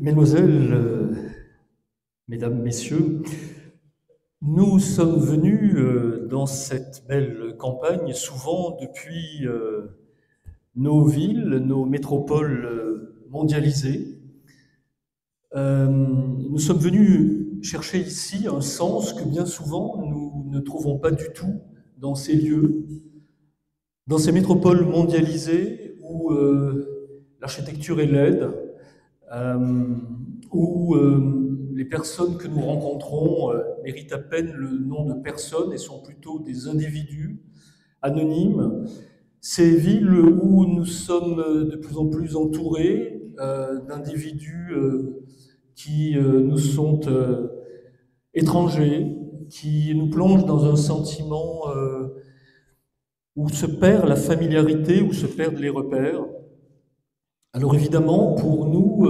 Mesdemoiselles, mesdames, messieurs, nous sommes venus dans cette belle campagne souvent depuis nos villes, nos métropoles mondialisées. Nous sommes venus chercher ici un sens que bien souvent nous ne trouvons pas du tout dans ces lieux, dans ces métropoles mondialisées où l'architecture est laide, euh, où les personnes que nous rencontrons méritent à peine le nom de personnes et sont plutôt des individus anonymes. Ces villes où nous sommes de plus en plus entourés d'individus qui nous sont étrangers, qui nous plongent dans un sentiment où se perd la familiarité, où se perdent les repères. Alors évidemment, pour nous,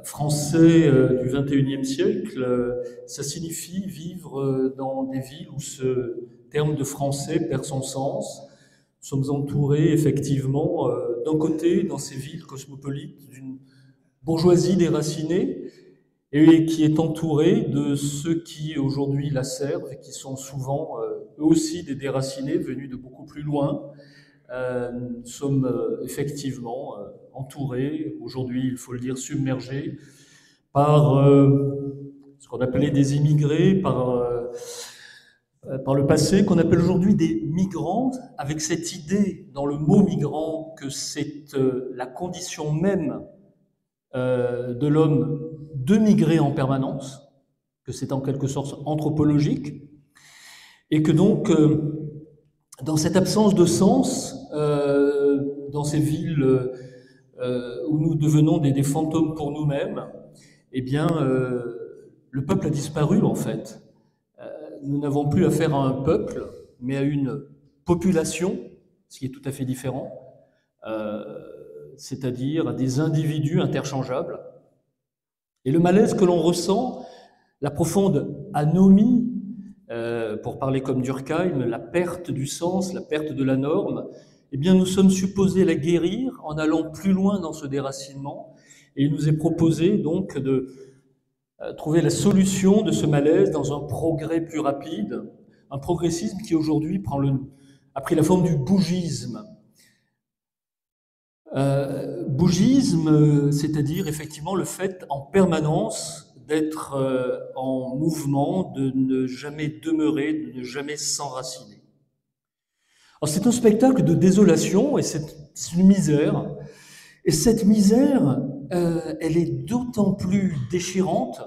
Français du XXIe siècle, ça signifie vivre dans des villes où ce terme de français perd son sens. Nous sommes entourés effectivement, d'un côté, dans ces villes cosmopolites, d'une bourgeoisie déracinée et qui est entourée de ceux qui aujourd'hui la servent et qui sont souvent eux aussi des déracinés venus de beaucoup plus loin. Nous sommes effectivement entourés, aujourd'hui il faut le dire submergés, par ce qu'on appelait des immigrés, par le passé, qu'on appelle aujourd'hui des migrants, avec cette idée dans le mot migrant que c'est la condition même de l'homme de migrer en permanence, que c'est en quelque sorte anthropologique, et que donc, dans cette absence de sens, dans ces villes où nous devenons des fantômes pour nous-mêmes, eh bien, le peuple a disparu en fait. Nous n'avons plus affaire à un peuple, mais à une population, ce qui est tout à fait différent, c'est-à-dire à des individus interchangeables. Et le malaise que l'on ressent, la profonde anomie, pour parler comme Durkheim, la perte du sens, la perte de la norme, eh bien nous sommes supposés la guérir en allant plus loin dans ce déracinement. Et il nous est proposé donc de trouver la solution de ce malaise dans un progrès plus rapide, un progressisme qui aujourd'hui a pris la forme du bougisme. Bougisme, c'est-à-dire effectivement le fait en permanence d'être en mouvement, de ne jamais demeurer, de ne jamais s'enraciner. Alors c'est un spectacle de désolation et c'est une misère. Et cette misère, elle est d'autant plus déchirante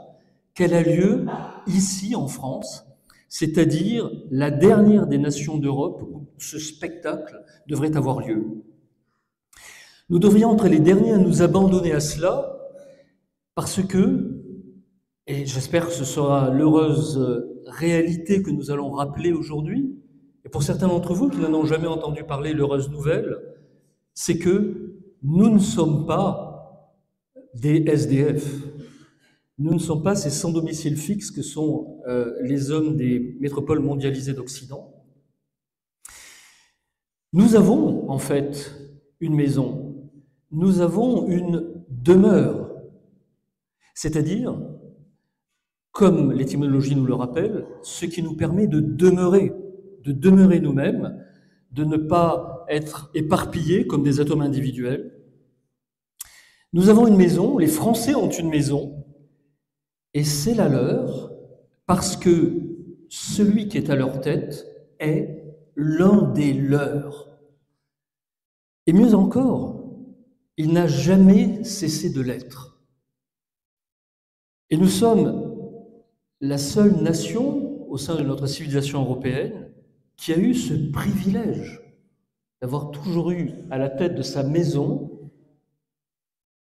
qu'elle a lieu ici en France, c'est-à-dire la dernière des nations d'Europe où ce spectacle devrait avoir lieu. Nous devrions être les derniers à nous abandonner à cela parce que, et j'espère que ce sera l'heureuse réalité que nous allons rappeler aujourd'hui, et pour certains d'entre vous qui n'en ont jamais entendu parler, l'heureuse nouvelle, c'est que nous ne sommes pas des SDF. Nous ne sommes pas ces sans domicile fixe que sont les hommes des métropoles mondialisées d'Occident. Nous avons en fait une maison, nous avons une demeure, c'est-à-dire, comme l'étymologie nous le rappelle, ce qui nous permet de demeurer nous-mêmes, de ne pas être éparpillés comme des atomes individuels. Nous avons une maison, les Français ont une maison, et c'est la leur parce que celui qui est à leur tête est l'un des leurs. Et mieux encore, il n'a jamais cessé de l'être. Et nous sommes la seule nation au sein de notre civilisation européenne qui a eu ce privilège d'avoir toujours eu à la tête de sa maison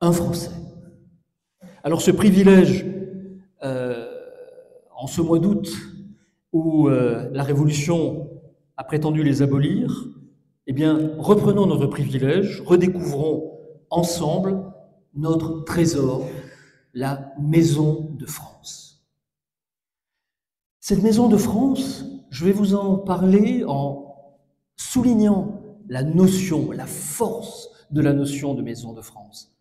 un Français. Alors ce privilège, en ce mois d'août où la Révolution a prétendu les abolir, eh bien, reprenons notre privilège, redécouvrons ensemble notre trésor, la Maison de France. Cette Maison de France, je vais vous en parler en soulignant la notion, la force de la notion de Maison de France.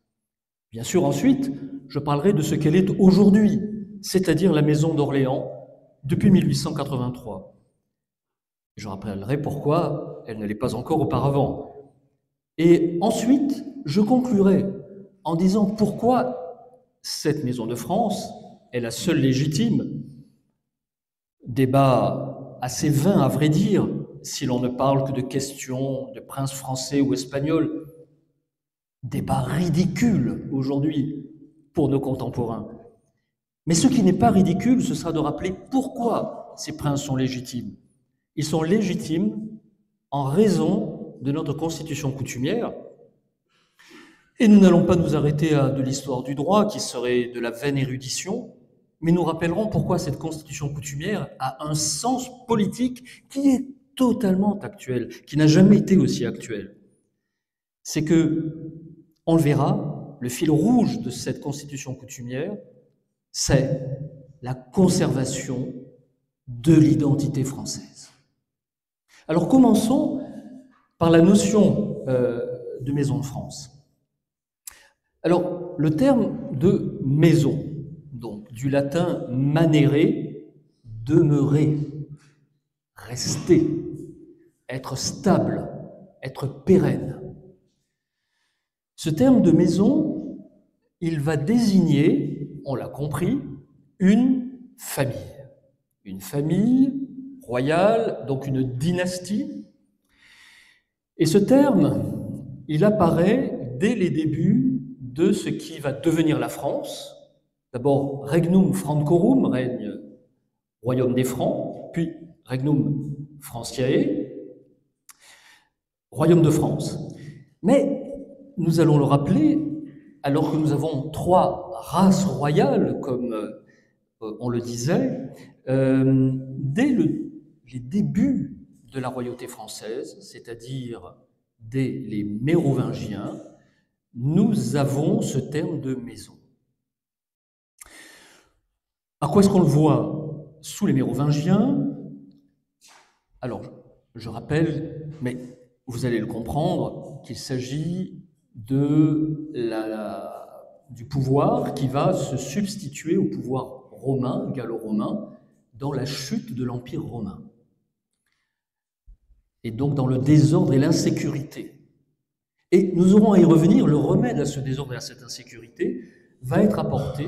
Bien sûr, ensuite, je parlerai de ce qu'elle est aujourd'hui, c'est-à-dire la maison d'Orléans depuis 1883. Je rappellerai pourquoi elle ne l'est pas encore auparavant. Et ensuite, je conclurai en disant pourquoi cette maison de France est la seule légitime. Débat assez vain, à vrai dire, si l'on ne parle que de questions de princes français ou espagnols. Débat ridicule aujourd'hui pour nos contemporains. Mais ce qui n'est pas ridicule, ce sera de rappeler pourquoi ces princes sont légitimes. Ils sont légitimes en raison de notre constitution coutumière. Et nous n'allons pas nous arrêter à de l'histoire du droit, qui serait de la vaine érudition, mais nous rappellerons pourquoi cette constitution coutumière a un sens politique qui est totalement actuel, qui n'a jamais été aussi actuel. C'est que, on le verra, le fil rouge de cette constitution coutumière, c'est la conservation de l'identité française. Alors commençons par la notion de maison de France. Alors, le terme de maison, donc du latin manere, demeurer, rester, être stable, être pérenne. Ce terme de maison, il va désigner, on l'a compris, une famille royale, donc une dynastie. Et ce terme, il apparaît dès les débuts de ce qui va devenir la France. D'abord, Regnum Francorum, règne royaume des Francs, puis Regnum Franciae, royaume de France. Mais nous allons le rappeler, alors que nous avons trois races royales, comme on le disait, dès les débuts de la royauté française, c'est-à-dire dès les Mérovingiens, nous avons ce terme de maison. À quoi est-ce qu'on le voit sous les Mérovingiens? Alors, je rappelle, mais vous allez le comprendre, qu'il s'agit du pouvoir qui va se substituer au pouvoir romain, gallo-romain, dans la chute de l'Empire romain. Et donc dans le désordre et l'insécurité. Et nous aurons à y revenir, le remède à ce désordre et à cette insécurité va être apporté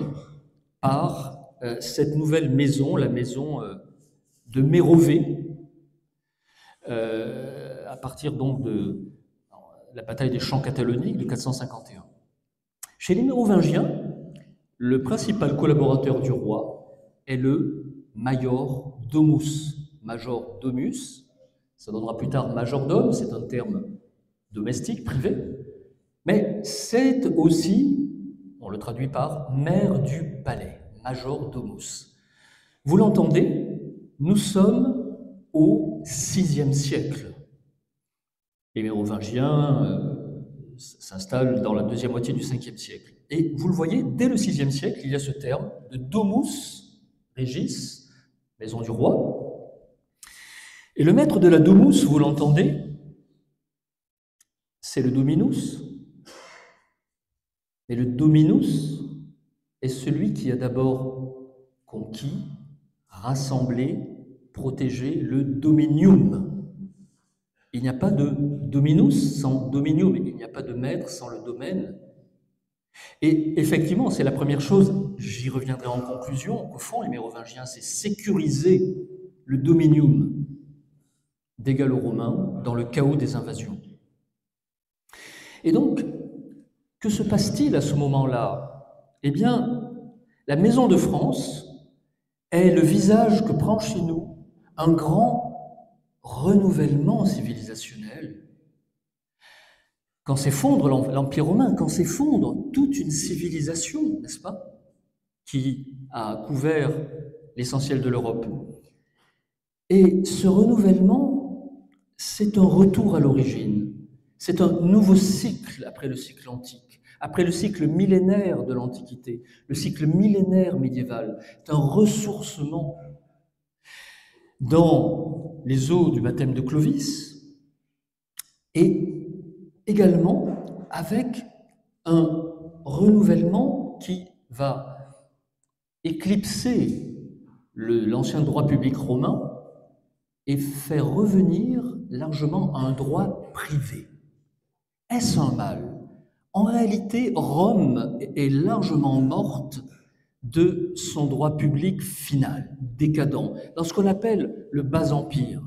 par cette nouvelle maison, la maison de Mérové, à partir donc de la bataille des Champs cataloniques de 451. Chez les Mérovingiens, le principal collaborateur du roi est le major domus. Major domus, ça donnera plus tard majordome, c'est un terme domestique, privé, mais c'est aussi, on le traduit par maire du palais, major domus. Vous l'entendez, nous sommes au VIe siècle. Les Mérovingiens s'installent dans la deuxième moitié du Ve siècle. Et vous le voyez, dès le VIe siècle, il y a ce terme de domus regis, maison du roi. Et le maître de la domus, vous l'entendez, c'est le dominus. Mais le dominus est celui qui a d'abord conquis, rassemblé, protégé le dominium. Il n'y a pas de dominus sans dominium, il n'y a pas de maître sans le domaine. Et effectivement, c'est la première chose, j'y reviendrai en conclusion, qu'au fond, les Mérovingiens, c'est sécuriser le dominium des Gallo-Romains dans le chaos des invasions. Et donc, que se passe-t-il à ce moment-là? Eh bien, la Maison de France est le visage que prend chez nous un grand renouvellement civilisationnel. Quand s'effondre l'Empire romain, quand s'effondre toute une civilisation, n'est-ce pas, qui a couvert l'essentiel de l'Europe. Et ce renouvellement, c'est un retour à l'origine. C'est un nouveau cycle après le cycle antique, après le cycle millénaire de l'Antiquité, le cycle millénaire médiéval. C'est un ressourcement dans les eaux du baptême de Clovis et également avec un renouvellement qui va éclipser l'ancien droit public romain et faire revenir largement un droit privé. Est-ce un mal? En réalité, Rome est largement morte de son droit public final, décadent, dans ce qu'on appelle le Bas Empire.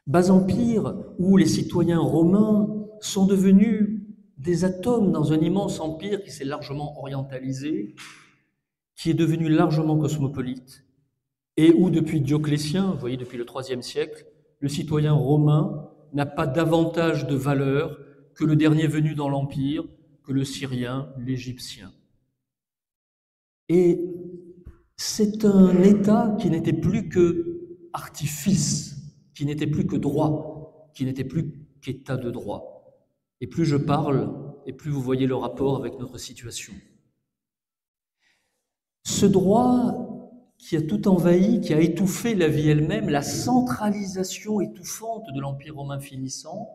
Bas Empire où les citoyens romains sont devenus des atomes dans un immense empire qui s'est largement orientalisé, qui est devenu largement cosmopolite, et où depuis Dioclétien, vous voyez depuis le IIIe siècle, le citoyen romain n'a pas davantage de valeur que le dernier venu dans l'empire, que le Syrien, l'Égyptien. Et c'est un État qui n'était plus que artifice, qui n'était plus que droit, qui n'était plus qu'État de droit. Et plus je parle, et plus vous voyez le rapport avec notre situation. Ce droit qui a tout envahi, qui a étouffé la vie elle-même, la centralisation étouffante de l'Empire romain finissant,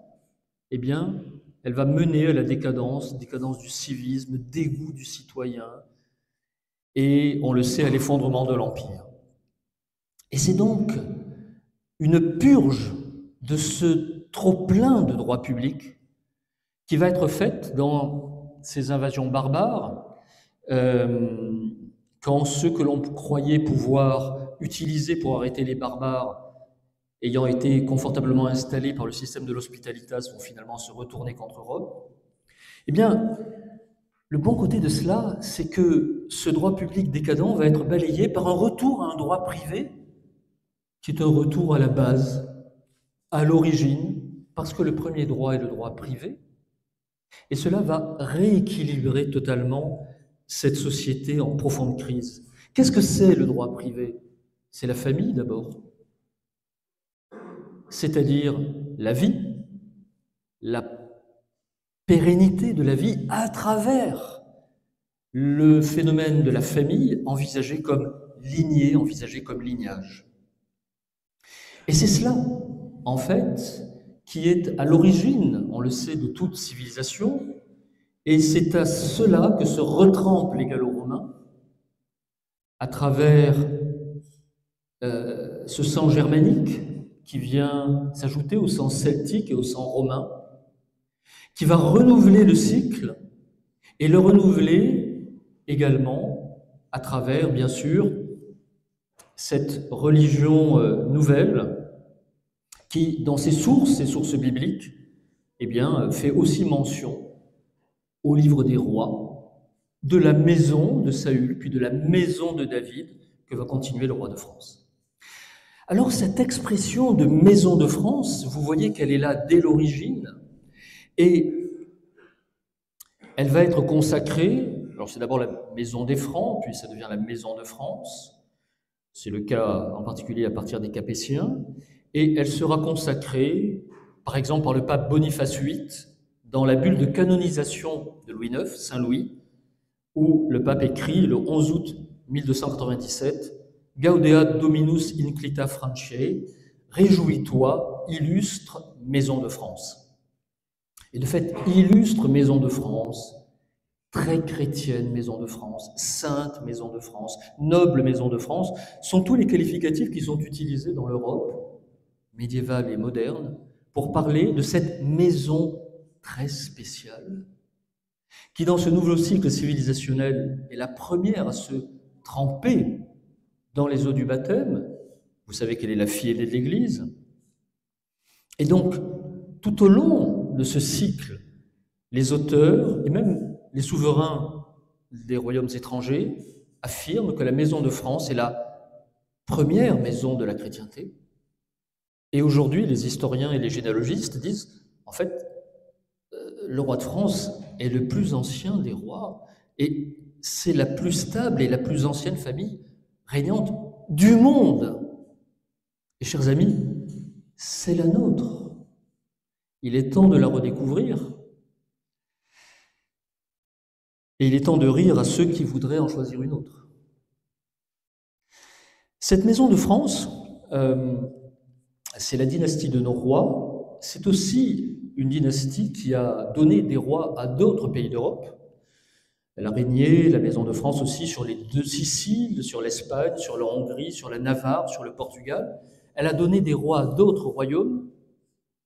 eh bien, elle va mener à la décadence du civisme, dégoût du citoyen, et on le sait, à l'effondrement de l'Empire. Et c'est donc une purge de ce trop-plein de droits publics qui va être faite dans ces invasions barbares, quand ceux que l'on croyait pouvoir utiliser pour arrêter les barbares, ayant été confortablement installés par le système de l'hospitalitas, vont finalement se retourner contre Rome. Eh bien, le bon côté de cela, c'est que ce droit public décadent va être balayé par un retour à un droit privé, qui est un retour à la base, à l'origine, parce que le premier droit est le droit privé, et cela va rééquilibrer totalement cette société en profonde crise. Qu'est-ce que c'est le droit privé? C'est la famille d'abord, c'est-à-dire la vie, la pérennité de la vie à travers le phénomène de la famille envisagé comme lignée, envisagé comme lignage. Et c'est cela, en fait, qui est à l'origine, on le sait, de toute civilisation, et c'est à cela que se retrempe les Gallo-Romains, à travers ce sang germanique qui vient s'ajouter au sang celtique et au sang romain, qui va renouveler le cycle et le renouveler également à travers, bien sûr, cette religion nouvelle qui, dans ses sources bibliques, eh bien, fait aussi mention au livre des rois de la maison de Saül, puis de la maison de David, que va continuer le roi de France. Alors cette expression de maison de France, vous voyez qu'elle est là dès l'origine, et elle va être consacrée, alors c'est d'abord la maison des Francs, puis ça devient la maison de France, c'est le cas en particulier à partir des Capétiens, et elle sera consacrée, par exemple, par le pape Boniface VIII, dans la bulle de canonisation de Louis IX, Saint Louis, où le pape écrit le 11 août 1297 « Gaudeat Dominus inclita Franciae, réjouis-toi, illustre maison de France ». Et de fait, illustre maison de France, très chrétienne maison de France, sainte maison de France, noble maison de France, sont tous les qualificatifs qui sont utilisés dans l'Europe médiévale et moderne pour parler de cette maison très spéciale qui, dans ce nouveau cycle civilisationnel, est la première à se tremper dans les eaux du baptême. Vous savez qu'elle est la fille aînée de l'Église. Et donc, tout au long de ce cycle, les auteurs et même les souverains des royaumes étrangers affirment que la maison de France est la première maison de la chrétienté. Et aujourd'hui, les historiens et les généalogistes disent, en fait, le roi de France est le plus ancien des rois et c'est la plus stable et la plus ancienne famille régnante du monde. Et chers amis, c'est la nôtre. Il est temps de la redécouvrir. Et il est temps de rire à ceux qui voudraient en choisir une autre. Cette maison de France, c'est la dynastie de nos rois. C'est aussi une dynastie qui a donné des rois à d'autres pays d'Europe. Elle a régné, la Maison de France aussi, sur les deux Siciles, sur l'Espagne, sur la Hongrie, sur la Navarre, sur le Portugal. Elle a donné des rois à d'autres royaumes,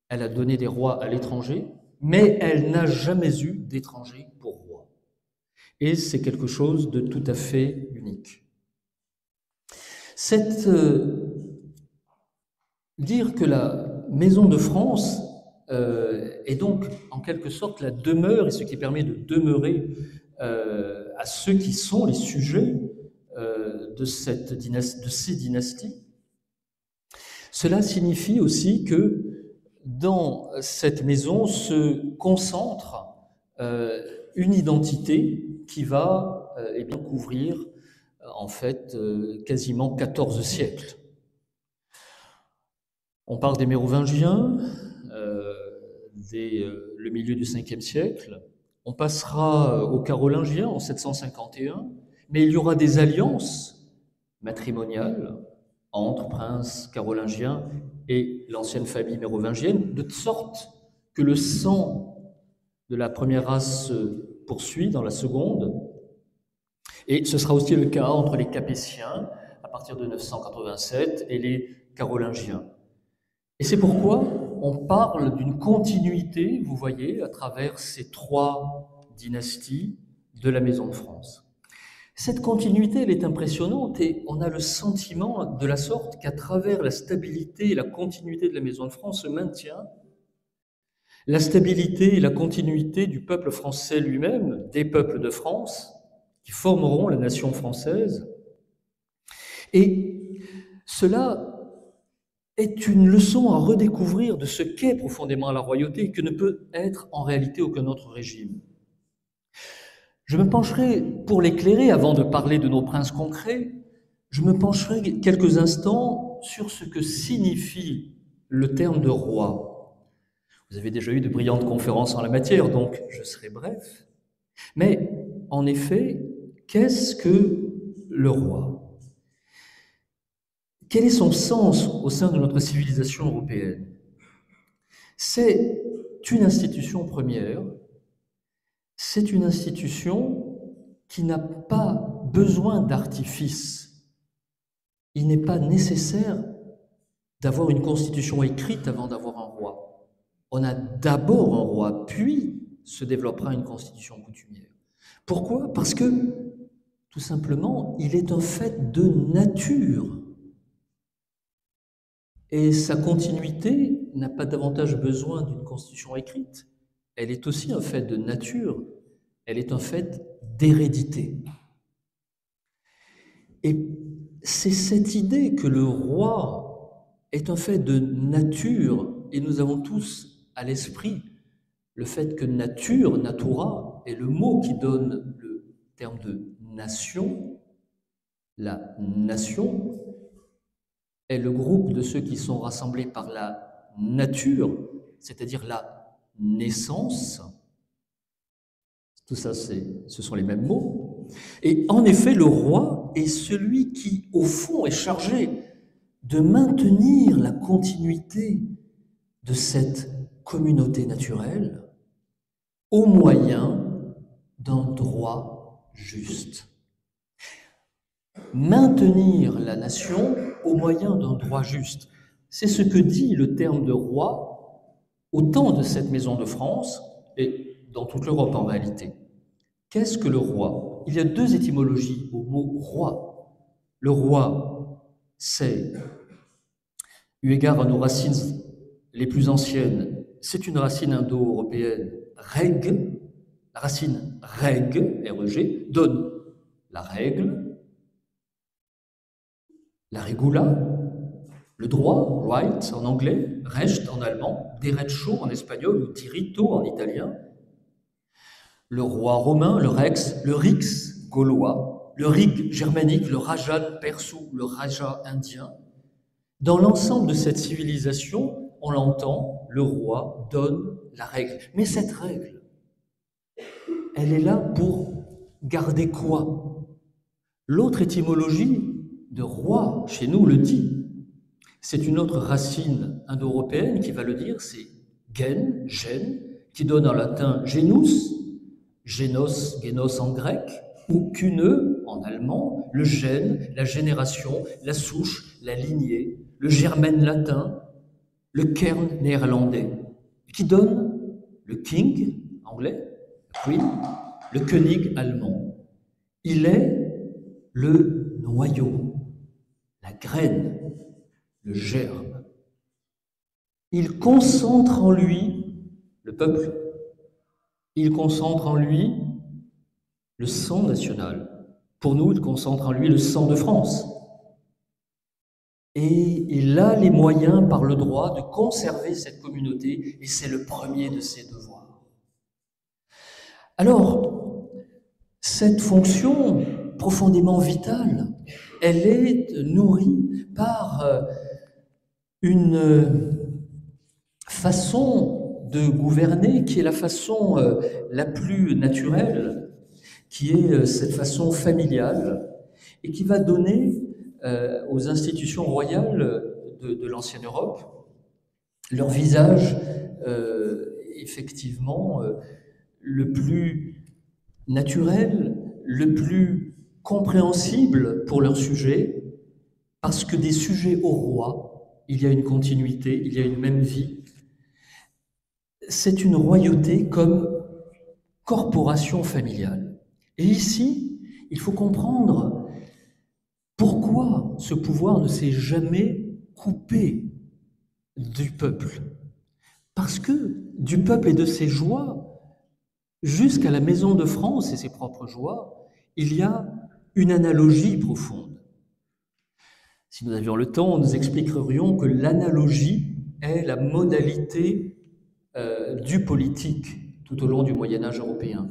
elle a donné des rois à l'étranger, mais elle n'a jamais eu d'étranger pour roi. Et c'est quelque chose de tout à fait unique. Dire que la Maison de France est donc en quelque sorte la demeure, et ce qui permet de demeurer à ceux qui sont les sujets de ces dynasties, cela signifie aussi que dans cette maison se concentre une identité qui va couvrir en fait quasiment 14 siècles. On parle des Mérovingiens, le milieu du 5e siècle. On passera aux Carolingiens en 751, mais il y aura des alliances matrimoniales entre princes carolingiens et l'ancienne famille mérovingienne, de sorte que le sang de la première race se poursuit dans la seconde. Et ce sera aussi le cas entre les Capétiens, à partir de 987, et les Carolingiens. Et c'est pourquoi on parle d'une continuité, vous voyez, à travers ces 3 dynasties de la Maison de France. Cette continuité, elle est impressionnante et on a le sentiment de la sorte qu'à travers la stabilité et la continuité de la Maison de France se maintient la stabilité et la continuité du peuple français lui-même, des peuples de France, qui formeront la nation française. Et cela est une leçon à redécouvrir de ce qu'est profondément la royauté et que ne peut être en réalité aucun autre régime. Je me pencherai, pour l'éclairer, avant de parler de nos princes concrets, je me pencherai quelques instants sur ce que signifie le terme de roi. Vous avez déjà eu de brillantes conférences en la matière, donc je serai bref. Mais en effet, qu'est-ce que le roi ? Quel est son sens au sein de notre civilisation européenne ? C'est une institution première, c'est une institution qui n'a pas besoin d'artifice. Il n'est pas nécessaire d'avoir une constitution écrite avant d'avoir un roi. On a d'abord un roi, puis se développera une constitution coutumière. Pourquoi ? Parce que, tout simplement, il est un fait de nature. Et sa continuité n'a pas davantage besoin d'une constitution écrite. Elle est aussi un fait de nature, elle est un fait d'hérédité. Et c'est cette idée que le roi est un fait de nature, et nous avons tous à l'esprit le fait que nature, natura, est le mot qui donne le terme de nation. La nation est le groupe de ceux qui sont rassemblés par la nature, c'est-à-dire la naissance. Tout ça, ce sont les mêmes mots. Et en effet, le roi est celui qui, au fond, est chargé de maintenir la continuité de cette communauté naturelle au moyen d'un droit juste. Maintenir la nation au moyen d'un droit juste. C'est ce que dit le terme de roi au temps de cette Maison de France et dans toute l'Europe en réalité. Qu'est-ce que le roi ? Il y a 2 étymologies au mot roi. Le roi, c'est, eu égard à nos racines les plus anciennes, c'est une racine indo-européenne, reg. La racine reg, R-E-G, donne la règle, la regula, le droit, right en anglais, recht en allemand, derecho en espagnol ou diritto en italien, le roi romain, le rex, le rix gaulois, le rig germanique, le rajan persou, le raja indien. Dans l'ensemble de cette civilisation, on l'entend, le roi donne la règle. Mais cette règle, elle est là pour garder quoi ? L'autre étymologie de roi, chez nous, le dit. C'est une autre racine indo-européenne qui va le dire, c'est gen, qui donne en latin genus, génos, génos en grec, ou kune en allemand, le gène, la génération, la souche, la lignée, le germaine latin, le kern néerlandais, qui donne le king anglais, queen, le König allemand. Il est le noyau, la graine, le germe. Il concentre en lui le peuple, il concentre en lui le sang national. Pour nous, il concentre en lui le sang de France. Et il a les moyens par le droit de conserver cette communauté, et c'est le premier de ses devoirs. Alors, cette fonction profondément vitale, elle est nourrie par une façon de gouverner qui est la façon la plus naturelle, qui est cette façon familiale, et qui va donner aux institutions royales de l'ancienne Europe leur visage effectivement le plus naturel, le plus compréhensible pour leur sujet, parce que des sujets au roi, il y a une continuité, il y a une même vie. C'est une royauté comme corporation familiale. Et ici, il faut comprendre pourquoi ce pouvoir ne s'est jamais coupé du peuple. Parce que du peuple et de ses joies, jusqu'à la maison de France et ses propres joies, il y a une analogie profonde. Si nous avions le temps, nous expliquerions que l'analogie est la modalité du politique tout au long du Moyen-Âge européen.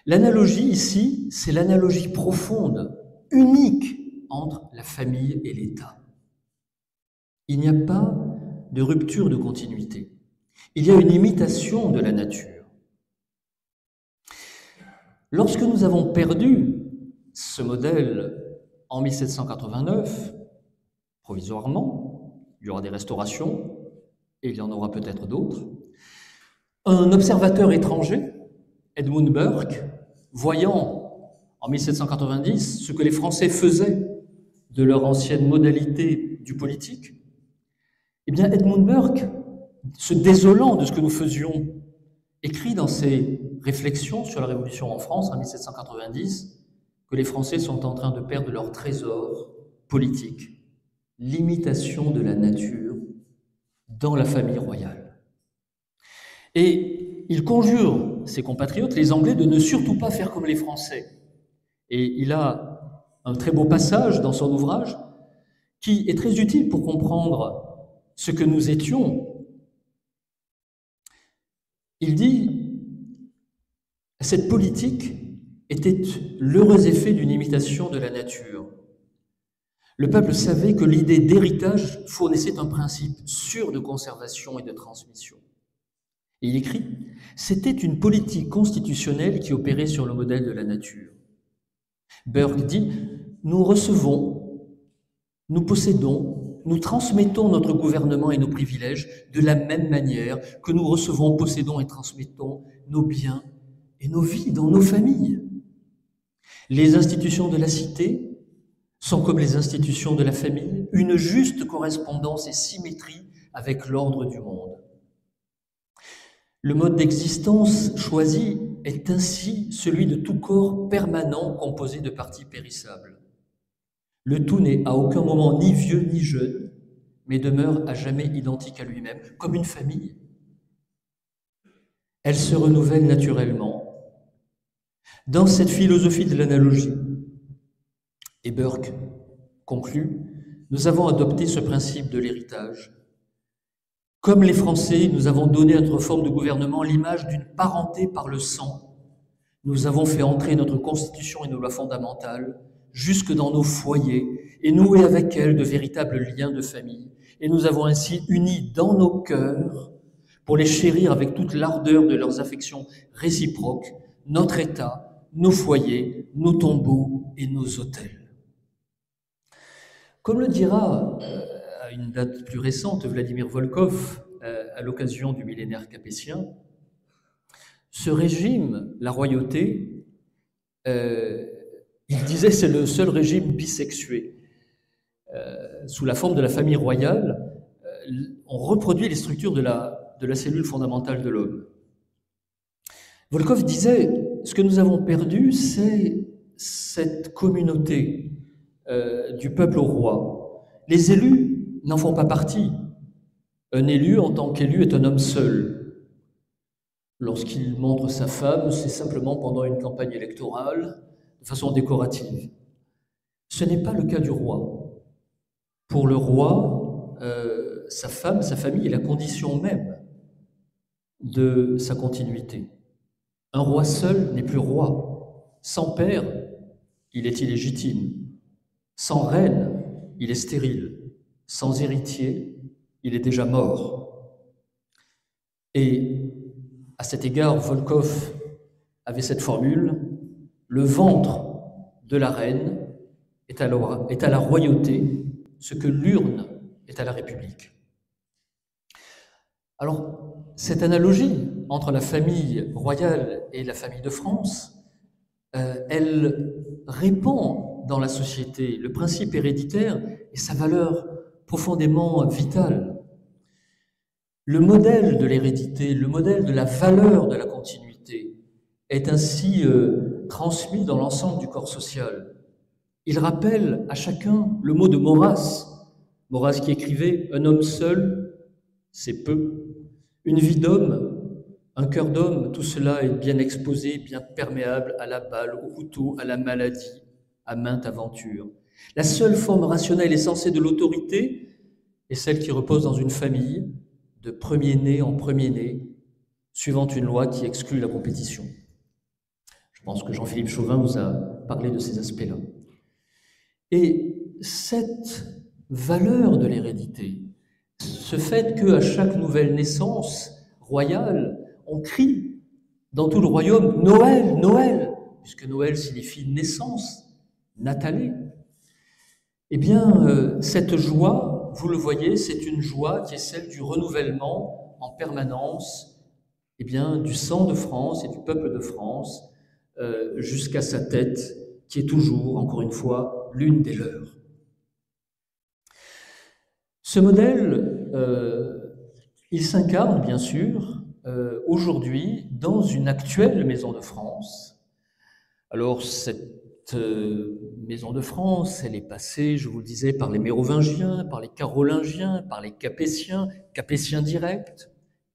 L'analogie ici, c'est l'analogie profonde, unique entre la famille et l'État. Il n'y a pas de rupture de continuité. Il y a une imitation de la nature. Lorsque nous avons perdu ce modèle en 1789, provisoirement, il y aura des restaurations, et il y en aura peut-être d'autres, un observateur étranger, Edmund Burke, voyant en 1790 ce que les Français faisaient de leur ancienne modalité du politique, eh bien Edmund Burke, se désolant de ce que nous faisions, écrit dans ses réflexions sur la Révolution en France en 1790 que les Français sont en train de perdre leur trésor politique, l'imitation de la nature dans la famille royale. Et il conjure ses compatriotes, les Anglais, de ne surtout pas faire comme les Français. Et il a un très beau passage dans son ouvrage qui est très utile pour comprendre ce que nous étions. Il dit « Cette politique était l'heureux effet d'une imitation de la nature. Le peuple savait que l'idée d'héritage fournissait un principe sûr de conservation et de transmission. » Et il écrit « C'était une politique constitutionnelle qui opérait sur le modèle de la nature. » Burke dit « Nous recevons, nous possédons, nous transmettons notre gouvernement et nos privilèges de la même manière que nous recevons, possédons et transmettons nos biens et nos vies dans nos familles. Les institutions de la cité sont comme les institutions de la famille, une juste correspondance et symétrie avec l'ordre du monde. Le mode d'existence choisi est ainsi celui de tout corps permanent composé de parties périssables. Le tout n'est à aucun moment ni vieux ni jeune, mais demeure à jamais identique à lui-même, comme une famille. Elle se renouvelle naturellement. Dans cette philosophie de l'analogie, et Burke conclut, nous avons adopté ce principe de l'héritage. Comme les Français, nous avons donné à notre forme de gouvernement l'image d'une parenté par le sang. Nous avons fait entrer notre constitution et nos lois fondamentales jusque dans nos foyers et noué avec elles de véritables liens de famille. Et nous avons ainsi uni dans nos cœurs, pour les chérir avec toute l'ardeur de leurs affections réciproques, notre État, nos foyers, nos tombeaux et nos autels. Comme le dira à une date plus récente Vladimir Volkov à l'occasion du millénaire capétien, ce régime, la royauté, il disait c'est le seul régime bisexué. Sous la forme de la famille royale, on reproduit les structures de la cellule fondamentale de l'homme. Volkov disait, ce que nous avons perdu, c'est cette communauté du peuple au roi. Les élus n'en font pas partie. Un élu, en tant qu'élu, est un homme seul. Lorsqu'il montre sa femme, c'est simplement pendant une campagne électorale, de façon décorative. Ce n'est pas le cas du roi. Pour le roi, sa femme, sa famille est la condition même de sa continuité. Un roi seul n'est plus roi. Sans père, il est illégitime. Sans reine, il est stérile. Sans héritier, il est déjà mort. Et à cet égard, Volkov avait cette formule, le ventre de la reine est à la royauté ce que l'urne est à la République. Alors, cette analogie entre la famille royale et la famille de France, elle répand dans la société le principe héréditaire et sa valeur profondément vitale. Le modèle de l'hérédité, le modèle de la valeur de la continuité est ainsi transmis dans l'ensemble du corps social. Il rappelle à chacun le mot de Maurras, Maurras qui écrivait « Un homme seul, c'est peu. Une vie d'homme, un cœur d'homme, tout cela est bien exposé, bien perméable à la balle, au couteau, à la maladie, à mainte aventure. La seule forme rationnelle et sensée de l'autorité est celle qui repose dans une famille, de premier-né en premier-né, suivant une loi qui exclut la compétition. » Je pense que Jean-Philippe Chauvin vous a parlé de ces aspects-là. Et cette valeur de l'hérédité, ce fait qu'à chaque nouvelle naissance royale, on crie dans tout le royaume « Noël, Noël !» puisque Noël signifie naissance, natalée. Eh bien, cette joie, vous le voyez, c'est une joie qui est celle du renouvellement en permanence eh bien, du sang de France et du peuple de France jusqu'à sa tête, qui est toujours, encore une fois, l'une des leurs. Ce modèle, il s'incarne, bien sûr, aujourd'hui dans une actuelle maison de France. Alors, cette maison de France, elle est passée, je vous le disais, par les Mérovingiens, par les Carolingiens, par les Capétiens, Capétiens directs,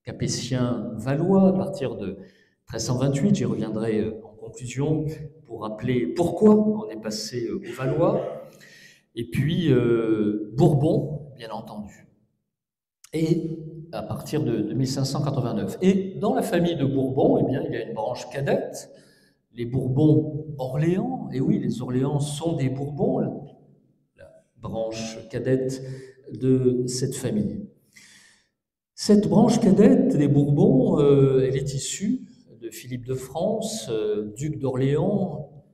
Capétiens valois à partir de 1328, j'y reviendrai en conclusion pour rappeler pourquoi on est passé aux Valois, et puis Bourbon, bien entendu, et à partir de 1589. Et dans la famille de Bourbon, eh bien, il y a une branche cadette, les Bourbons-Orléans, et oui, les Orléans sont des Bourbons, la branche cadette de cette famille. Cette branche cadette des Bourbons, elle est issue de Philippe de France, duc d'Orléans,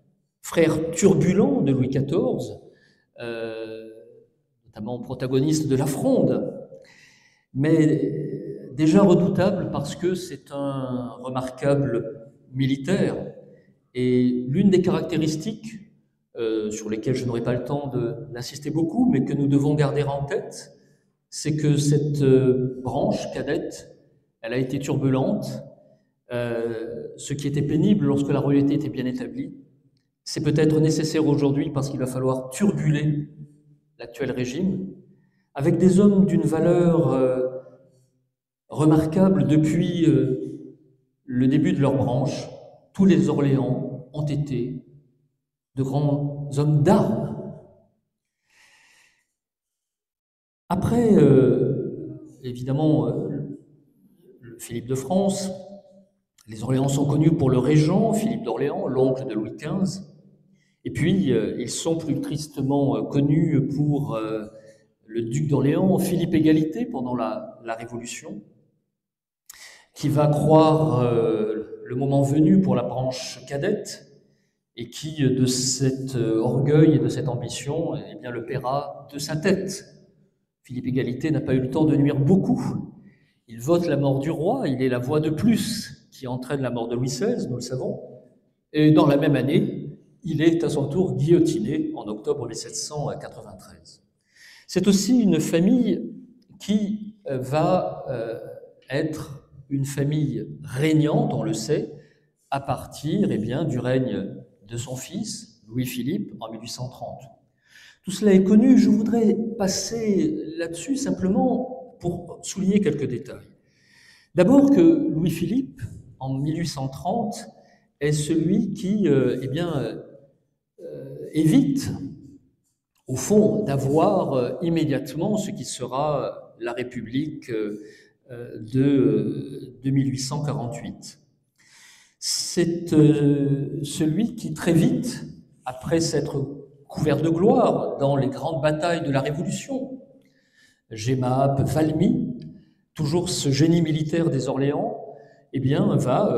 frère turbulent de Louis XIV, notamment protagoniste de la Fronde, mais déjà redoutable parce que c'est un remarquable militaire. Et l'une des caractéristiques sur lesquelles je n'aurai pas le temps d'insister beaucoup, mais que nous devons garder en tête, c'est que cette branche cadette, elle a été turbulente. Ce qui était pénible lorsque la royauté était bien établie, c'est peut-être nécessaire aujourd'hui parce qu'il va falloir turbuler l'actuel régime, avec des hommes d'une valeur remarquable depuis le début de leur branche. Tous les Orléans ont été de grands hommes d'armes. Après, évidemment, Philippe de France, les Orléans sont connus pour le régent, Philippe d'Orléans, l'oncle de Louis XV. Et puis, ils sont plus tristement connus pour le duc d'Orléans, Philippe Égalité, pendant la Révolution, qui va croire le moment venu pour la branche cadette, et qui, de cet orgueil et de cette ambition, eh bien, le paiera de sa tête. Philippe Égalité n'a pas eu le temps de nuire beaucoup. Il vote la mort du roi, il est la voix de plus qui entraîne la mort de Louis XVI, nous le savons. Et dans la même année, il est à son tour guillotiné en octobre 1793. C'est aussi une famille qui va être une famille régnante, on le sait, à partir du règne de son fils, Louis-Philippe, en 1830. Tout cela est connu, je voudrais passer là-dessus simplement pour souligner quelques détails. D'abord que Louis-Philippe, en 1830, est celui qui évite, au fond, d'avoir immédiatement ce qui sera la République de 1848. C'est celui qui, très vite, après s'être couvert de gloire dans les grandes batailles de la Révolution, Jemmapes, Valmy, toujours ce génie militaire des Orléans, va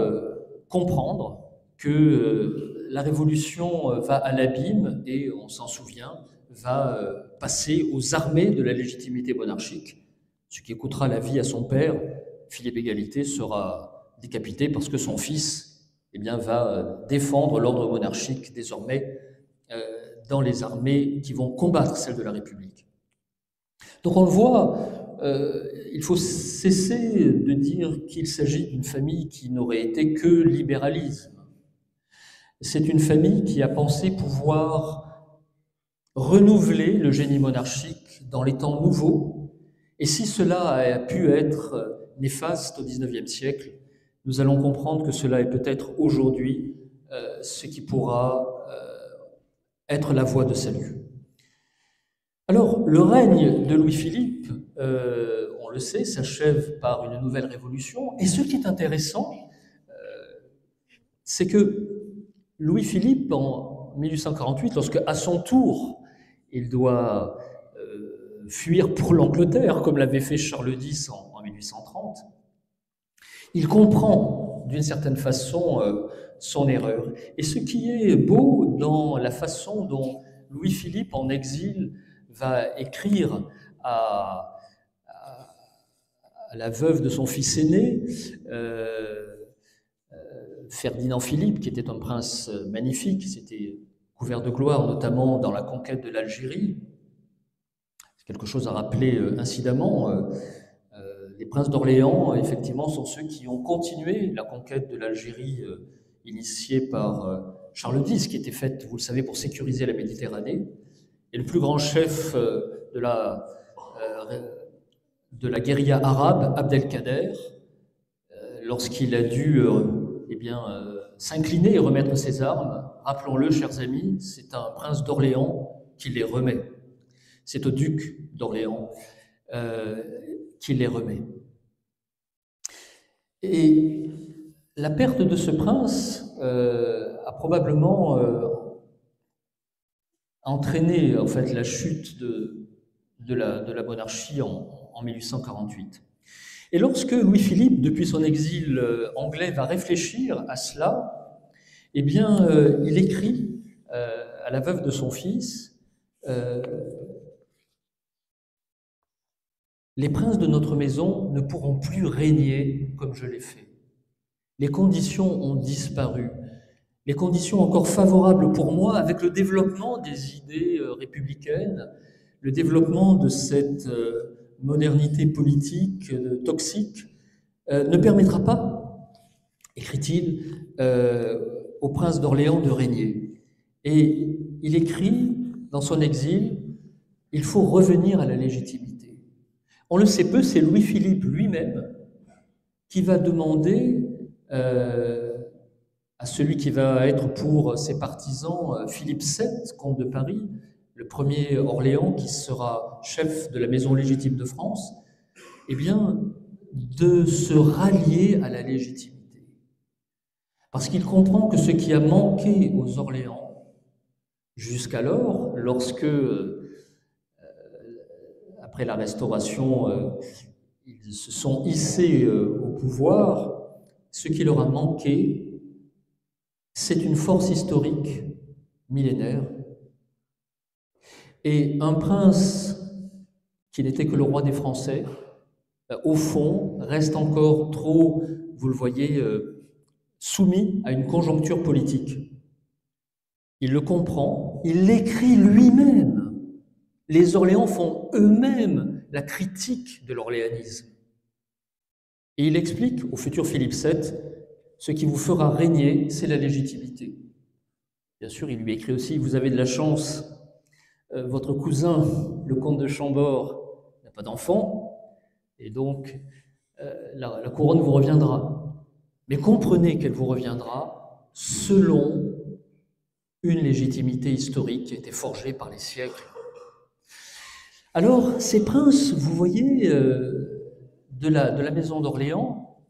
comprendre que la Révolution va à l'abîme et, on s'en souvient, va passer aux armées de la légitimité monarchique, ce qui coûtera la vie à son père. Philippe Égalité sera décapité parce que son fils va défendre l'ordre monarchique désormais dans les armées qui vont combattre celles de la République. Donc on le voit, il faut cesser de dire qu'il s'agit d'une famille qui n'aurait été que libéralisme. C'est une famille qui a pensé pouvoir renouveler le génie monarchique dans les temps nouveaux. Et si cela a pu être néfaste au XIXe siècle, nous allons comprendre que cela est peut-être aujourd'hui ce qui pourra être la voie de salut. Alors, le règne de Louis-Philippe, on le sait, s'achève par une nouvelle révolution. Et ce qui est intéressant, c'est que Louis-Philippe, en 1848, lorsque, à son tour, il doit fuir pour l'Angleterre, comme l'avait fait Charles X en 1830, il comprend d'une certaine façon son erreur. Et ce qui est beau dans la façon dont Louis-Philippe, en exil, va écrire à la veuve de son fils aîné, Ferdinand Philippe, qui était un prince magnifique, qui s'était couvert de gloire, notamment dans la conquête de l'Algérie. C'est quelque chose à rappeler incidemment. Les princes d'Orléans, effectivement, sont ceux qui ont continué la conquête de l'Algérie initiée par Charles X, qui était faite, vous le savez, pour sécuriser la Méditerranée. Et le plus grand chef de la guérilla arabe, Abdelkader, lorsqu'il a dû s'incliner et remettre ses armes, rappelons-le, chers amis, c'est un prince d'Orléans qui les remet. C'est au duc d'Orléans qui les remet. Et la perte de ce prince a probablement entraîné en fait la chute de la monarchie en 1848. Et lorsque Louis-Philippe, depuis son exil anglais, va réfléchir à cela, il écrit à la veuve de son fils les princes de notre maison ne pourront plus régner comme je l'ai fait. Les conditions ont disparu. Les conditions encore favorables pour moi, avec le développement des idées républicaines, le développement de cette modernité politique toxique, ne permettra pas, écrit-il, au prince d'Orléans de régner. Et il écrit dans son exil, il faut revenir à la légitimité. On le sait peu, c'est Louis-Philippe lui-même qui va demander à celui qui va être pour ses partisans Philippe VII, comte de Paris, le premier Orléans qui sera chef de la maison légitime de France, de se rallier à la légitimité. Parce qu'il comprend que ce qui a manqué aux Orléans jusqu'alors, lorsque après la Restauration, ils se sont hissés au pouvoir, ce qui leur a manqué, c'est une force historique millénaire. Et un prince qui n'était que le roi des Français, au fond, reste encore trop, vous le voyez, soumis à une conjoncture politique. Il le comprend, il l'écrit lui-même. Les Orléans font eux-mêmes la critique de l'orléanisme. Et il explique au futur Philippe VII, ce qui vous fera régner, c'est la légitimité. Bien sûr, il lui écrit aussi, vous avez de la chance, votre cousin, le comte de Chambord, n'a pas d'enfant, et donc la couronne vous reviendra. Mais comprenez qu'elle vous reviendra selon une légitimité historique qui a été forgée par les siècles. Alors, ces princes, vous voyez, de la maison d'Orléans,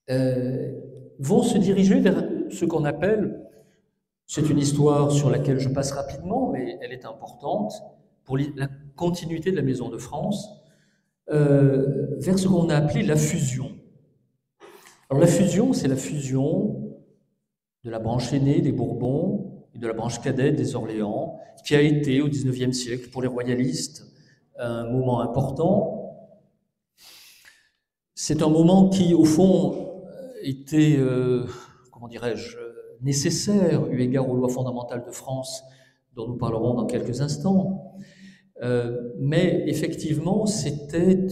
vont se diriger vers ce qu'on appelle, c'est une histoire sur laquelle je passe rapidement, mais elle est importante, pour la continuité de la maison de France, vers ce qu'on a appelé la fusion. Alors la fusion, c'est la fusion de la branche aînée des Bourbons et de la branche cadette des Orléans, qui a été au XIXe siècle, pour les royalistes, un moment important. C'est un moment qui, au fond, était, comment dirais-je, nécessaire, eu égard aux lois fondamentales de France, dont nous parlerons dans quelques instants. Mais effectivement, c'était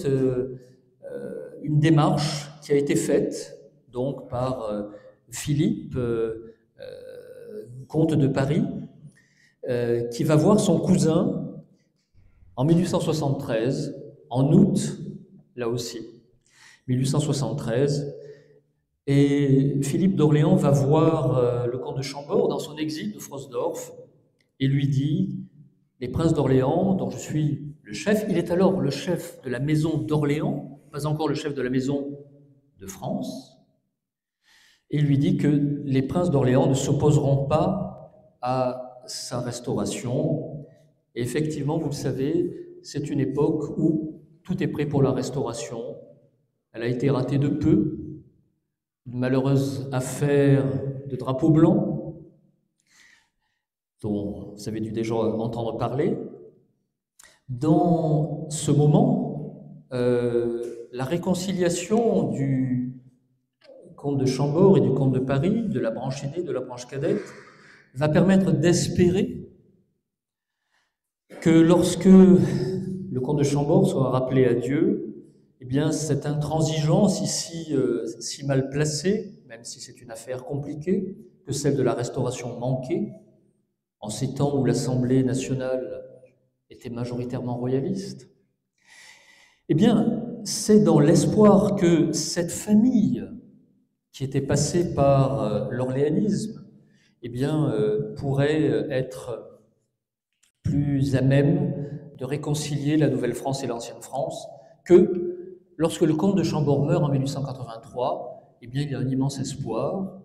une démarche qui a été faite donc par Philippe, comte de Paris, qui va voir son cousin en 1873, en août, là aussi, 1873, et Philippe d'Orléans va voir le comte de Chambord dans son exil de Frosdorf et lui dit « Les princes d'Orléans, dont je suis le chef », il est alors le chef de la maison d'Orléans, pas encore le chef de la maison de France, et il lui dit que les princes d'Orléans ne s'opposeront pas à sa restauration. Et effectivement, vous le savez, c'est une époque où tout est prêt pour la restauration. Elle a été ratée de peu, une malheureuse affaire de drapeau blanc, dont vous avez dû déjà entendre parler. Dans ce moment, la réconciliation du comte de Chambord et du comte de Paris, de la branche aînée, de la branche cadette, va permettre d'espérer que lorsque le comte de Chambord sera rappelé à Dieu, eh bien, cette intransigeance ici si mal placée, même si c'est une affaire compliquée, que celle de la restauration manquée, en ces temps où l'Assemblée nationale était majoritairement royaliste, eh bien, c'est dans l'espoir que cette famille qui était passée par l'orléanisme, eh bien, pourrait être plus à même de réconcilier la Nouvelle-France et l'Ancienne France, que lorsque le comte de Chambord meurt en 1883, eh bien, il y a un immense espoir.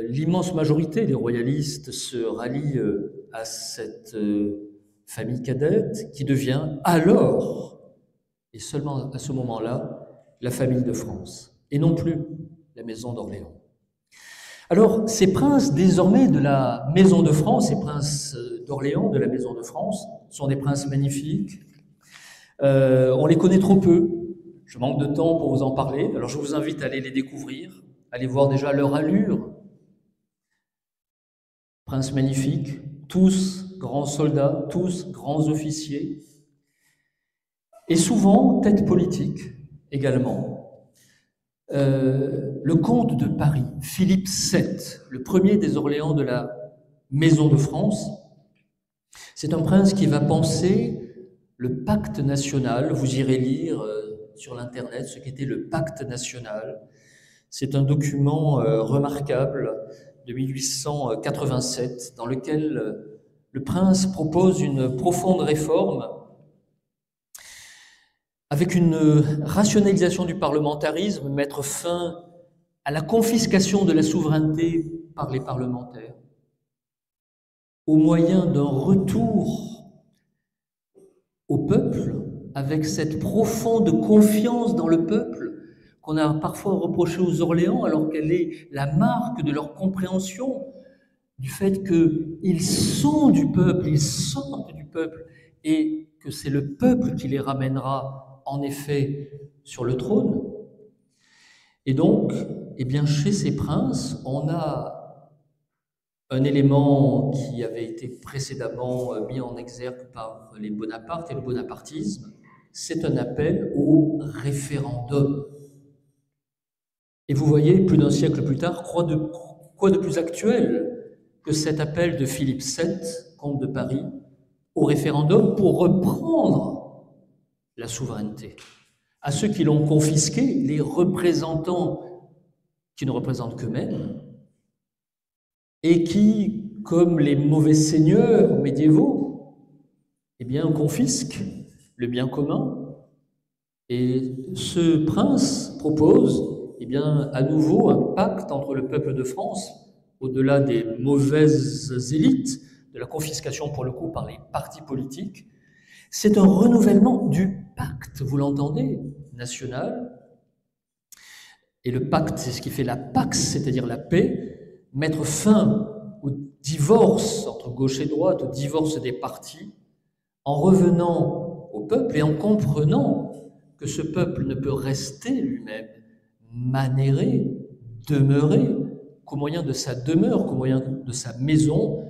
L'immense majorité des royalistes se rallie à cette famille cadette qui devient alors, et seulement à ce moment-là, la famille de France, et non plus la maison d'Orléans. Alors, ces princes désormais de la maison de France, ces princes d'Orléans de la maison de France, sont des princes magnifiques. On les connaît trop peu. Je manque de temps pour vous en parler. Alors, je vous invite à aller les découvrir, à aller voir déjà leur allure. Princes magnifiques, tous grands soldats, tous grands officiers, et souvent tête politique également. Le comte de Paris, Philippe VII, le premier des Orléans de la Maison de France, c'est un prince qui va penser le pacte national. Vous irez lire sur l'internet ce qu'était le pacte national. C'est un document remarquable de 1887 dans lequel le prince propose une profonde réforme avec une rationalisation du parlementarisme, mettre fin à la confiscation de la souveraineté par les parlementaires, au moyen d'un retour au peuple, avec cette profonde confiance dans le peuple qu'on a parfois reproché aux Orléans, alors qu'elle est la marque de leur compréhension du fait qu'ils sont du peuple, ils sortent du peuple, et que c'est le peuple qui les ramènera en effet sur le trône. Et donc, eh bien, chez ces princes, on a un élément qui avait été précédemment mis en exergue par les Bonapartes et le bonapartisme, c'est un appel au référendum. Et vous voyez, plus d'un siècle plus tard, quoi de plus actuel que cet appel de Philippe VII, comte de Paris, au référendum pour reprendre la souveraineté. À ceux qui l'ont confisqué, les représentants qui ne représentent qu'eux-mêmes, et qui, comme les mauvais seigneurs médiévaux, eh bien, confisquent le bien commun. Et ce prince propose, eh bien, à nouveau un pacte entre le peuple de France, au-delà des mauvaises élites, de la confiscation pour le coup par les partis politiques. C'est un renouvellement du pacte, vous l'entendez, national. Et le pacte, c'est ce qui fait la pax, c'est-à-dire la paix, mettre fin au divorce entre gauche et droite, au divorce des partis, en revenant au peuple et en comprenant que ce peuple ne peut rester lui-même manéré, demeuré, qu'au moyen de sa demeure, qu'au moyen de sa maison,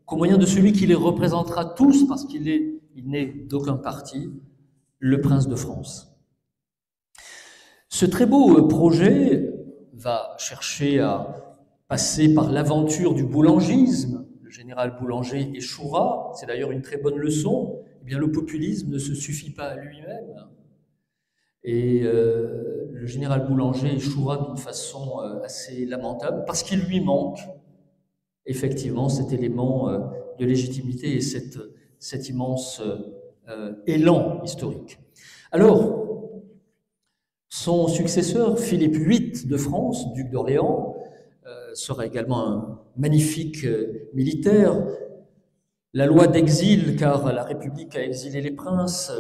qu'au moyen de celui qui les représentera tous, parce qu'il n'est d'aucun parti, le prince de France. Ce très beau projet va chercher à passer par l'aventure du boulangisme. Le général Boulanger échouera, c'est d'ailleurs une très bonne leçon. Eh bien, le populisme ne se suffit pas à lui-même. Et le général Boulanger échouera d'une façon assez lamentable parce qu'il lui manque effectivement cet élément de légitimité et cet immense élan historique. Alors, son successeur, Philippe VIII de France, duc d'Orléans, sera également un magnifique militaire. La loi d'exil, car la République a exilé les princes,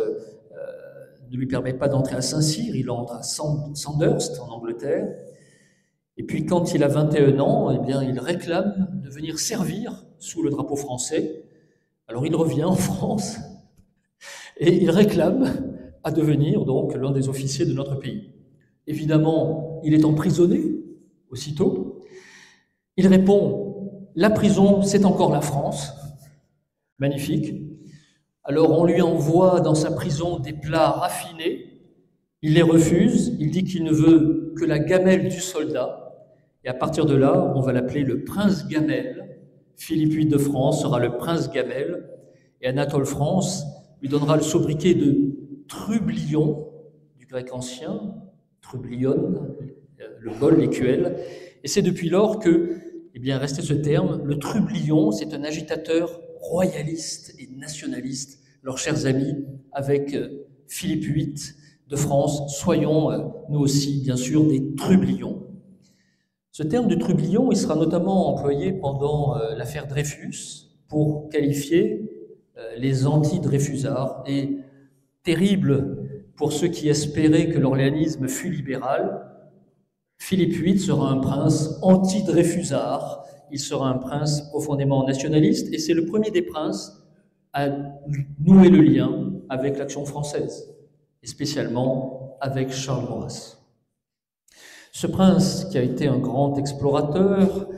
ne lui permet pas d'entrer à Saint-Cyr, il entre à Sandhurst, en Angleterre. Et puis quand il a 21 ans, eh bien, il réclame de venir servir sous le drapeau français. Alors il revient en France et il réclame à devenir donc l'un des officiers de notre pays. Évidemment, il est emprisonné aussitôt. Il répond, la prison, c'est encore la France. Magnifique. Alors on lui envoie dans sa prison des plats raffinés. Il les refuse. Il dit qu'il ne veut que la gamelle du soldat. Et à partir de là, on va l'appeler le prince Gamelle. Philippe VIII de France sera le prince Gamelle. Et Anatole France lui donnera le sobriquet de Trublion, du grec ancien, Trublion, le bol, l'écuelle. Et c'est depuis lors que, eh bien, resté ce terme, le Trublion, c'est un agitateur royaliste et nationaliste. Alors, chers amis, avec Philippe VIII de France, soyons nous aussi, bien sûr, des Trublions. Ce terme de Trublion, il sera notamment employé pendant l'affaire Dreyfus pour qualifier les anti-dreyfusards. Et terrible pour ceux qui espéraient que l'orléanisme fût libéral, Philippe VIII sera un prince anti-dreyfusard, il sera un prince profondément nationaliste, et c'est le premier des princes à nouer le lien avec l'action française, et spécialement avec Charles Maurras. Ce prince, qui a été un grand explorateur,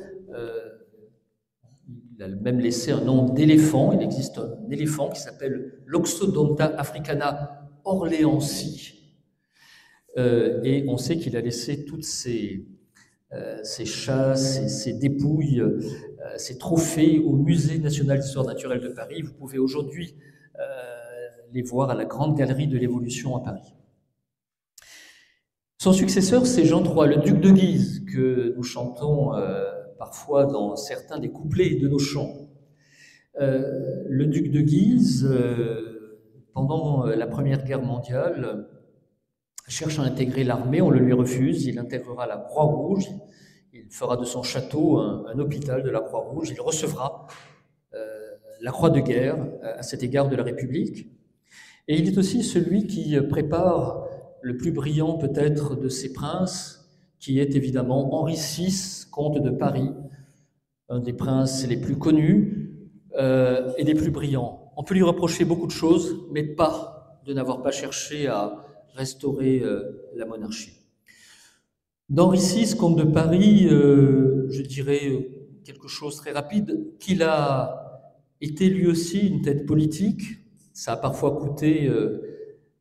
il a même laissé un nom d'éléphant. Il existe un éléphant qui s'appelle l'Oxodonta africana orléansi. Et on sait qu'il a laissé toutes ses chasses, ses dépouilles, ses trophées au Musée national d'histoire naturelle de Paris. Vous pouvez aujourd'hui les voir à la Grande Galerie de l'Évolution à Paris. Son successeur, c'est Jean III, le duc de Guise, que nous chantons parfois dans certains des couplets de nos chants. Le duc de Guise, pendant la Première Guerre mondiale, cherche à intégrer l'armée, on le lui refuse, il intégrera la Croix-Rouge, il fera de son château un hôpital de la Croix-Rouge, il recevra la Croix de guerre à cet égard de la République. Et il est aussi celui qui prépare le plus brillant peut-être de ces princes, qui est évidemment Henri VI, comte de Paris, un des princes les plus connus et des plus brillants. On peut lui reprocher beaucoup de choses, mais pas de n'avoir pas cherché à restaurer la monarchie. D'Henri VI, comte de Paris, je dirais quelque chose très rapide, qu'il a été lui aussi une tête politique. Ça a parfois coûté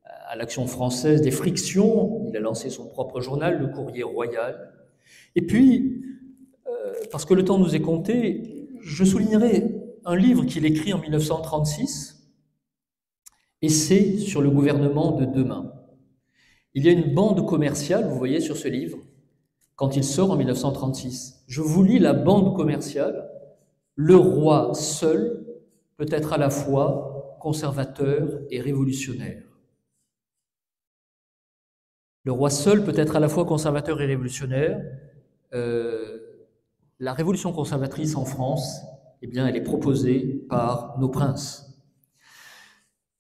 à l'Action française des frictions. Il a lancé son propre journal, le Courrier Royal. Et puis, parce que le temps nous est compté, je soulignerai un livre qu'il écrit en 1936, Essai sur le gouvernement de demain. Il y a une bande commerciale, vous voyez, sur ce livre, quand il sort en 1936. Je vous lis la bande commerciale. Le roi seul peut être à la fois conservateur et révolutionnaire. Le roi seul peut être à la fois conservateur et révolutionnaire. La révolution conservatrice en France, eh bien, elle est proposée par nos princes.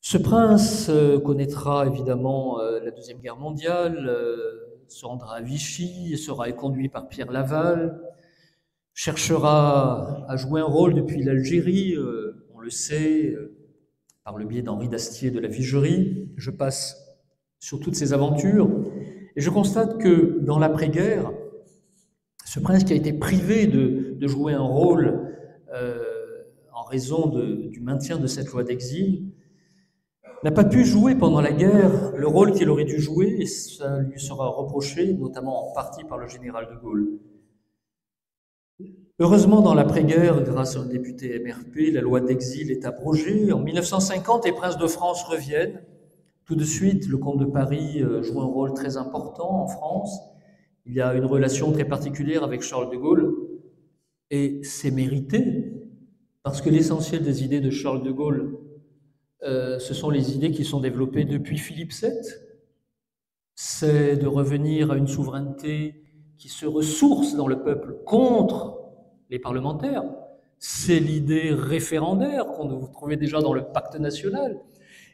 Ce prince connaîtra évidemment la Deuxième Guerre mondiale, se rendra à Vichy, sera conduit par Pierre Laval, cherchera à jouer un rôle depuis l'Algérie, on le sait, par le biais d'Henri d'Astier de la Vigerie. Je passe sur toutes ces aventures et je constate que dans l'après-guerre, ce prince qui a été privé de jouer un rôle en raison du maintien de cette loi d'exil, n'a pas pu jouer pendant la guerre le rôle qu'il aurait dû jouer, et ça lui sera reproché, notamment en partie par le général de Gaulle. Heureusement, dans l'après-guerre, grâce à un député MRP, la loi d'exil est abrogée. En 1950, les princes de France reviennent. Tout de suite, le comte de Paris joue un rôle très important en France. Il y a une relation très particulière avec Charles de Gaulle, et c'est mérité, parce que l'essentiel des idées de Charles de Gaulle, ce sont les idées qui sont développées depuis Philippe VII. C'est de revenir à une souveraineté qui se ressource dans le peuple contre les parlementaires. C'est l'idée référendaire qu'on trouvait déjà dans le pacte national.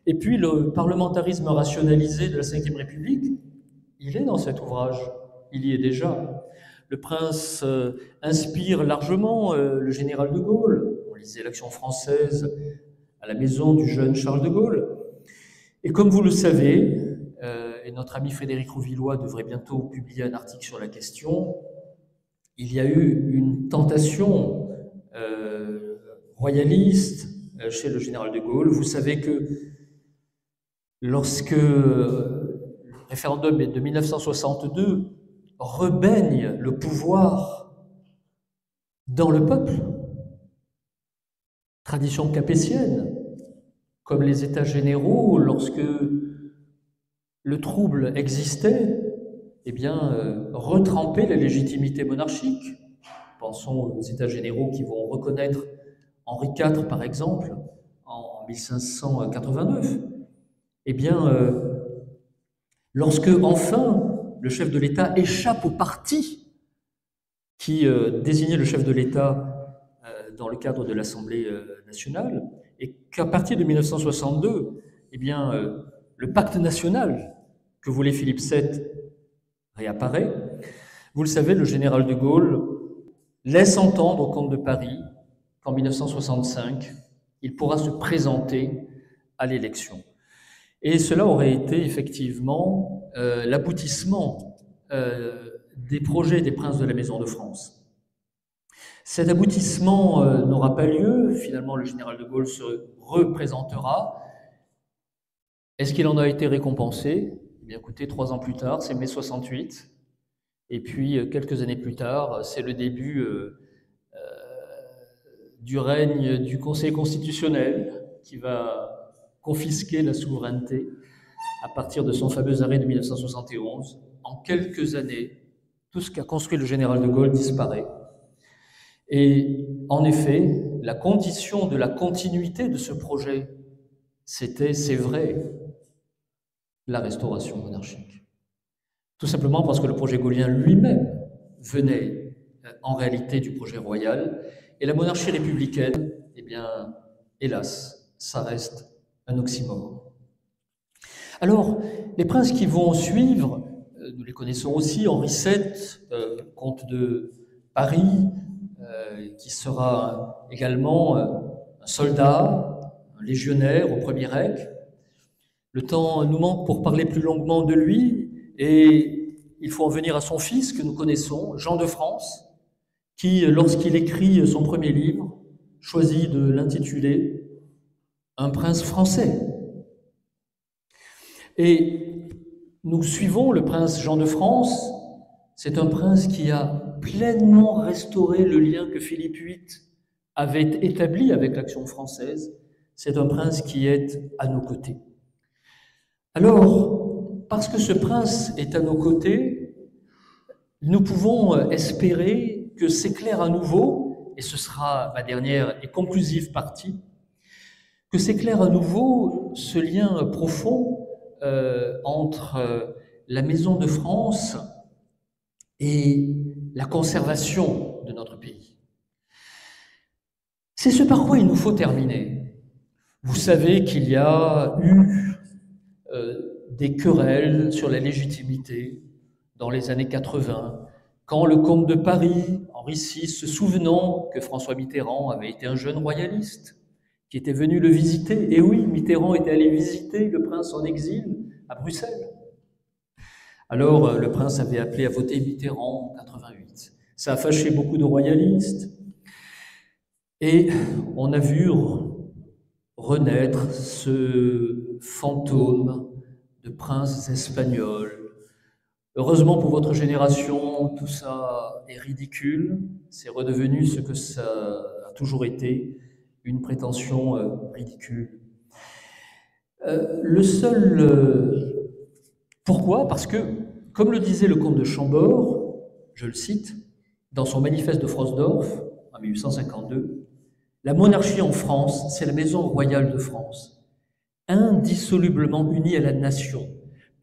Et puis le parlementarisme rationalisé de la Ve République, il est dans cet ouvrage, il y est déjà. Le prince inspire largement le général de Gaulle. On lisait l'Action française à la maison du jeune Charles de Gaulle. Et comme vous le savez, et notre ami Frédéric Rouvillois devrait bientôt publier un article sur la question, il y a eu une tentation royaliste chez le général de Gaulle. Vous savez que lorsque le référendum de 1962 rebaigne le pouvoir dans le peuple, tradition capétienne, comme les États généraux, lorsque le trouble existait, eh bien, retremper la légitimité monarchique. Pensons aux États généraux qui vont reconnaître Henri IV, par exemple, en 1589. Eh bien, lorsque, enfin, le chef de l'État échappe au parti qui désignait le chef de l'État dans le cadre de l'Assemblée nationale, et qu'à partir de 1962, eh bien, le pacte national que voulait Philippe VII réapparaît. Vous le savez, le général de Gaulle laisse entendre au comte de Paris qu'en 1965, il pourra se présenter à l'élection. Et cela aurait été effectivement l'aboutissement des projets des princes de la Maison de France. Cet aboutissement n'aura pas lieu. Finalement, le général de Gaulle se représentera. Est-ce qu'il en a été récompensé? Eh bien, écoutez, 3 ans plus tard, c'est mai 68. Et puis, quelques années plus tard, c'est le début du règne du Conseil constitutionnel qui va confisquer la souveraineté à partir de son fameux arrêt de 1971. En quelques années, tout ce qu'a construit le général de Gaulle disparaît. Et en effet, la condition de la continuité de ce projet, c'était, c'est vrai, la restauration monarchique. Tout simplement parce que le projet gaullien lui-même venait en réalité du projet royal, et la monarchie républicaine, eh bien, hélas, ça reste un oxymore. Alors, les princes qui vont suivre, nous les connaissons aussi, Henri VII, comte de Paris, qui sera également un soldat, un légionnaire au Premier Reich. Le temps nous manque pour parler plus longuement de lui, et il faut en venir à son fils que nous connaissons, Jean de France, qui, lorsqu'il écrit son premier livre, choisit de l'intituler « Un prince français ». Et nous suivons le prince Jean de France. C'est un prince qui a pleinement restauré le lien que Philippe VIII avait établi avec l'action française. C'est un prince qui est à nos côtés. Alors, parce que ce prince est à nos côtés, nous pouvons espérer que s'éclaire à nouveau, et ce sera ma dernière et conclusive partie, que s'éclaire à nouveau ce lien profond entre la Maison de France et la conservation de notre pays. C'est ce par quoi il nous faut terminer. Vous savez qu'il y a eu des querelles sur la légitimité dans les années 80, quand le comte de Paris, Henri VI, se souvenant que François Mitterrand avait été un jeune royaliste, qui était venu le visiter. Et oui, Mitterrand était allé visiter le prince en exil à Bruxelles. Alors, le prince avait appelé à voter Mitterrand en 88. Ça a fâché beaucoup de royalistes. Et on a vu renaître ce fantôme de princes espagnols. Heureusement pour votre génération, tout ça est ridicule. C'est redevenu ce que ça a toujours été, une prétention ridicule. Pourquoi? Parce que, comme le disait le comte de Chambord, je le cite, dans son manifeste de Frosdorf, en 1852, « La monarchie en France, c'est la maison royale de France, indissolublement unie à la nation,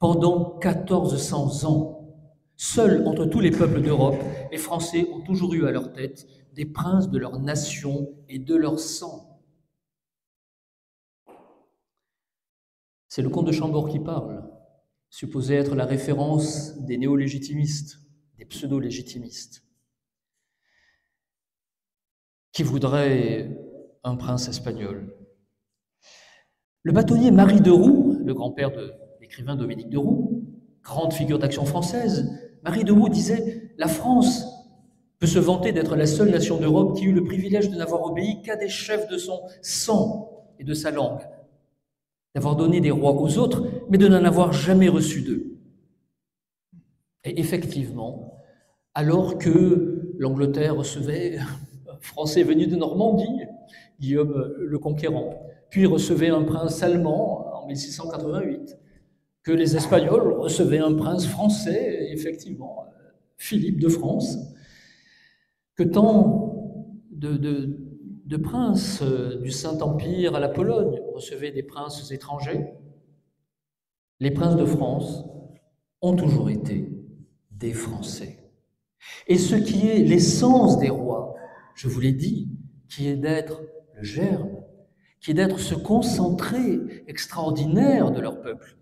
pendant 1400 ans. Seuls entre tous les peuples d'Europe, les Français ont toujours eu à leur tête des princes de leur nation et de leur sang. » C'est le comte de Chambord qui parle, supposé être la référence des néo-légitimistes, des pseudo-légitimistes, qui voudraient un prince espagnol. Le bâtonnier Marie de Roux, le grand-père de l'écrivain Dominique de Roux, grande figure d'action française, Marie de Roux disait « La France peut se vanter d'être la seule nation d'Europe qui eut le privilège de n'avoir obéi qu'à des chefs de son sang et de sa langue, d'avoir donné des rois aux autres, mais de n'en avoir jamais reçu d'eux. » Et effectivement, alors que l'Angleterre recevait un Français venu de Normandie, Guillaume le Conquérant, puis recevait un prince allemand en 1688, que les Espagnols recevaient un prince français, effectivement, Philippe de France, que tant de princes du Saint-Empire à la Pologne recevaient des princes étrangers, les princes de France ont toujours été des Français. Et ce qui est l'essence des rois, je vous l'ai dit, qui est d'être le germe, qui est d'être ce concentré extraordinaire de leur peuple,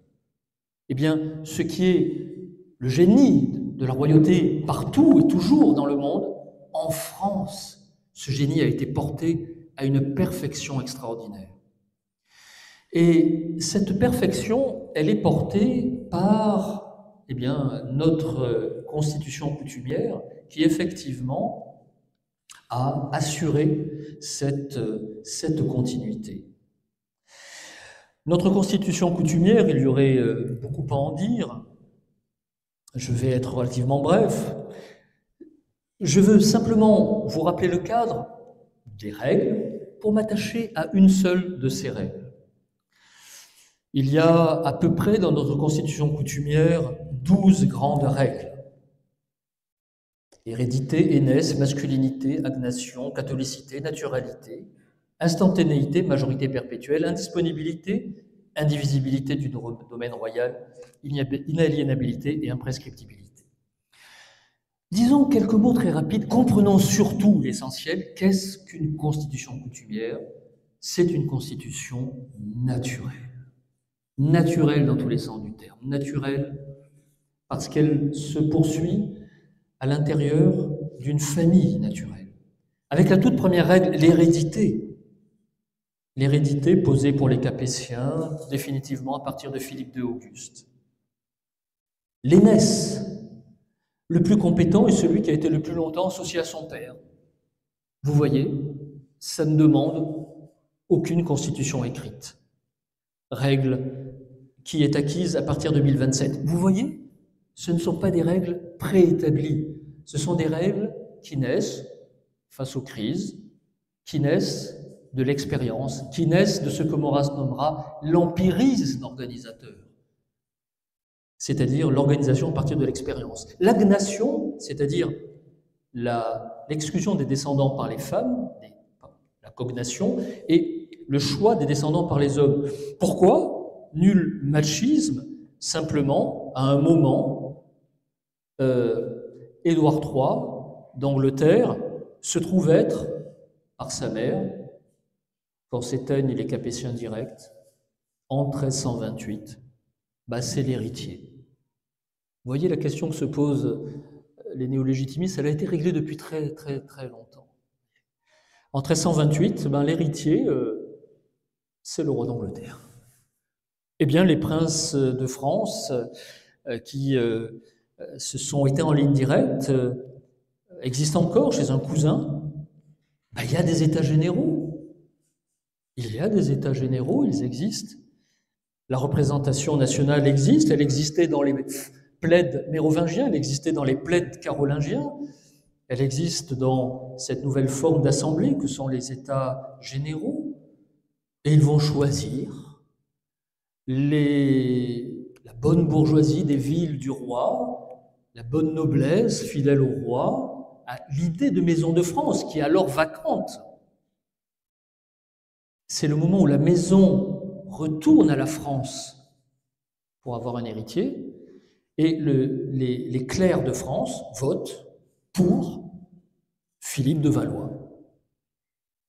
eh bien, ce qui est le génie de la royauté partout et toujours dans le monde, en France, ce génie a été porté à une perfection extraordinaire. Et cette perfection, elle est portée par notre constitution coutumière qui, effectivement, a assuré cette continuité. Notre constitution coutumière, il y aurait beaucoup à en dire. Je vais être relativement bref. Je veux simplement vous rappeler le cadre des règles pour m'attacher à une seule de ces règles. Il y a à peu près dans notre constitution coutumière 12 grandes règles. Hérédité, aînesse, masculinité, agnation, catholicité, naturalité, instantanéité, majorité perpétuelle, indisponibilité, indivisibilité du domaine royal, inaliénabilité et imprescriptibilité. Disons quelques mots très rapides, comprenons surtout l'essentiel. Qu'est-ce qu'une constitution coutumière? C'est une constitution naturelle. Naturelle dans tous les sens du terme. Naturelle parce qu'elle se poursuit à l'intérieur d'une famille naturelle. Avec la toute première règle, l'hérédité. L'hérédité posée pour les Capétiens, définitivement à partir de Philippe II Auguste. L'aînesse, Le plus compétent est celui qui a été le plus longtemps associé à son père. Vous voyez, ça ne demande aucune constitution écrite. Règle qui est acquise à partir de 2027. Vous voyez, ce ne sont pas des règles préétablies. Ce sont des règles qui naissent face aux crises, qui naissent de l'expérience, qui naissent de ce que Maurras nommera l'empirisme organisateur, c'est-à-dire l'organisation à partir de l'expérience. L'agnation, c'est-à-dire l'exclusion des descendants par les femmes, la cognation, et le choix des descendants par les hommes. Pourquoi? Nul machisme, simplement, à un moment, Édouard III d'Angleterre se trouve être, par sa mère, quand s'éteignent les Capétiens directs, en 1328, c'est l'héritier. Vous voyez la question que se posent les néolégitimistes, elle a été réglée depuis très très très longtemps. En 1328, l'héritier, c'est le roi d'Angleterre. Eh bien, les princes de France qui se sont éteints en ligne directe existent encore chez un cousin. Il y a des états généraux. Il y a des états généraux, ils existent. La représentation nationale existe, elle existait dans les plaids mérovingiens, elle existait dans les plaids carolingiens, elle existe dans cette nouvelle forme d'assemblée que sont les états généraux. Et ils vont choisir la bonne bourgeoisie des villes du roi, la bonne noblesse fidèle au roi, à l'idée de maison de France qui est alors vacante. C'est le moment où la maison retourne à la France pour avoir un héritier, et les clercs de France votent pour Philippe de Valois.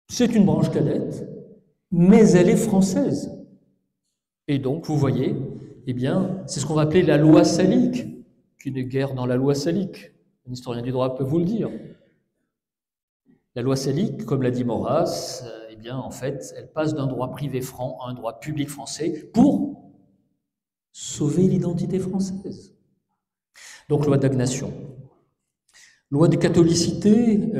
C'est une branche cadette, mais elle est française. Et donc, vous voyez, c'est ce qu'on va appeler la loi salique, qui n'est guère dans la loi salique. Un historien du droit peut vous le dire. La loi salique, comme l'a dit Maurras, en fait, elle passe d'un droit privé franc à un droit public français pour sauver l'identité française. Donc, loi d'agnation. Loi de catholicité,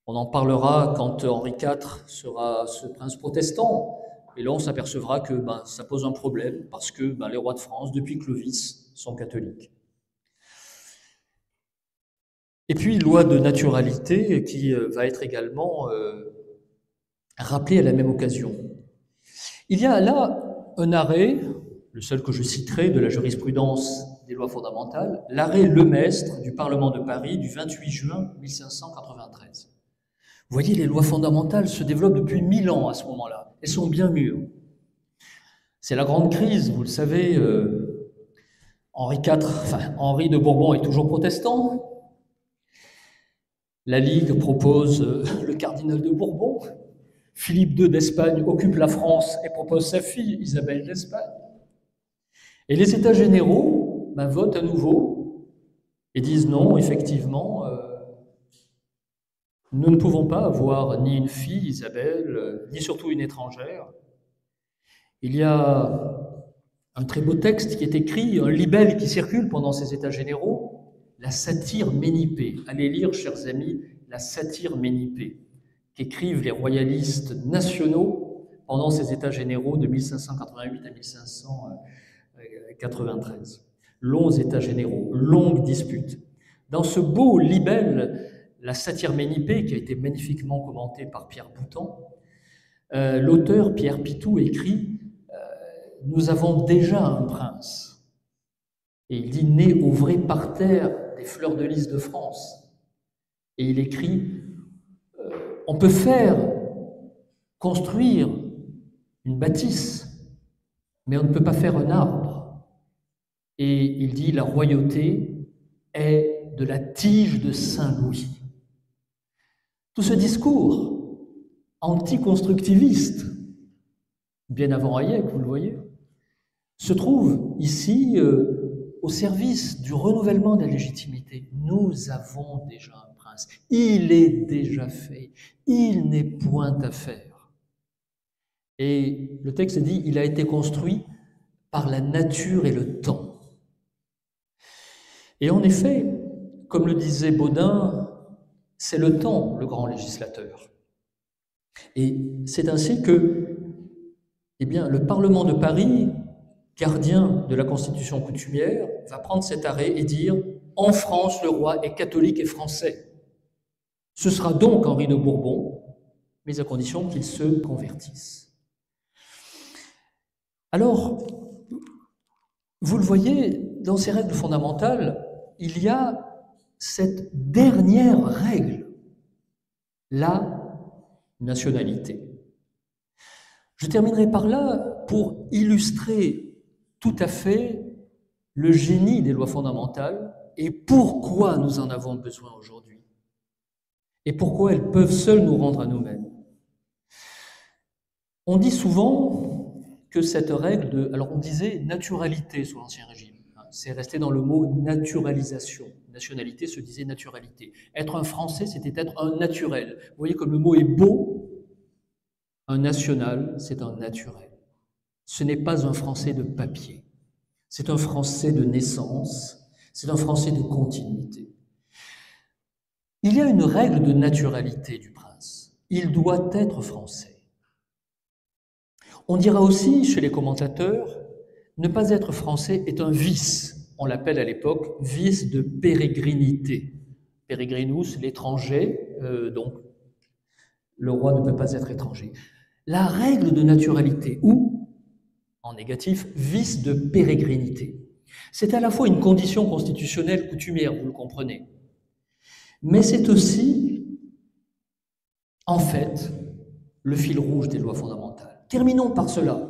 on en parlera quand Henri IV sera ce prince protestant, et là on s'apercevra que ça pose un problème, parce que les rois de France, depuis Clovis, sont catholiques. Et puis, loi de naturalité, qui va être également rappelée à la même occasion. Il y a là un arrêt, le seul que je citerai de la jurisprudence des lois fondamentales, l'arrêt Lemestre du Parlement de Paris du 28 juin 1593. Vous voyez, les lois fondamentales se développent depuis 1000 ans à ce moment-là. Elles sont bien mûres. C'est la grande crise, vous le savez. Henri de Bourbon est toujours protestant. La Ligue propose le cardinal de Bourbon. Philippe II d'Espagne occupe la France et propose sa fille, Isabelle d'Espagne. Et les États généraux votent à nouveau et disent non, effectivement, nous ne pouvons pas avoir ni une fille, Isabelle, ni surtout une étrangère. Il y a un très beau texte qui est écrit, un libelle qui circule pendant ces États généraux, la satire Ménippée. Allez lire, chers amis, la satire Ménippée, qu'écrivent les royalistes nationaux pendant ces États généraux de 1588 à 1593. Longs États généraux, longues disputes. Dans ce beau libelle, la satire Ménippée, qui a été magnifiquement commentée par Pierre Boutan, l'auteur Pierre Pitou écrit « Nous avons déjà un prince ». Et il dit « né au vrai parterre des fleurs de lys de France ». Et il écrit « On peut faire construire une bâtisse, mais on ne peut pas faire un arbre ». Et il dit « La royauté est de la tige de Saint-Louis ». Tout ce discours anticonstructiviste, bien avant Hayek, vous le voyez, se trouve ici au service du renouvellement de la légitimité. Nous avons déjà un prince, il est déjà fait, il n'est point à faire. Et le texte dit, il a été construit par la nature et le temps. Et en effet, comme le disait Baudin, c'est le temps le grand législateur. Et c'est ainsi que, eh bien, le Parlement de Paris, gardien de la Constitution coutumière, va prendre cet arrêt et dire « En France, le roi est catholique et français. Ce sera donc Henri de Bourbon, mais à condition qu'il se convertisse. » Alors, vous le voyez, dans ces règles fondamentales, il y a cette dernière règle, la nationalité. Je terminerai par là pour illustrer tout à fait le génie des lois fondamentales et pourquoi nous en avons besoin aujourd'hui et pourquoi elles peuvent seules nous rendre à nous-mêmes. On dit souvent que cette règle de... Alors on disait naturalité sous l'Ancien Régime, c'est resté dans le mot naturalisation. Nationalité se disait naturalité. Être un Français, c'était être un naturel. Vous voyez comme le mot est beau, un national, c'est un naturel. Ce n'est pas un Français de papier. C'est un Français de naissance, c'est un Français de continuité. Il y a une règle de naturalité du prince. Il doit être français. On dira aussi, chez les commentateurs, ne pas être français est un vice. On l'appelle à l'époque vice de pérégrinité. Peregrinus, l'étranger, donc le roi ne peut pas être étranger. La règle de naturalité, ou, en négatif, vice de pérégrinité. C'est à la fois une condition constitutionnelle coutumière, vous le comprenez, mais c'est aussi, en fait, le fil rouge des lois fondamentales. Terminons par cela.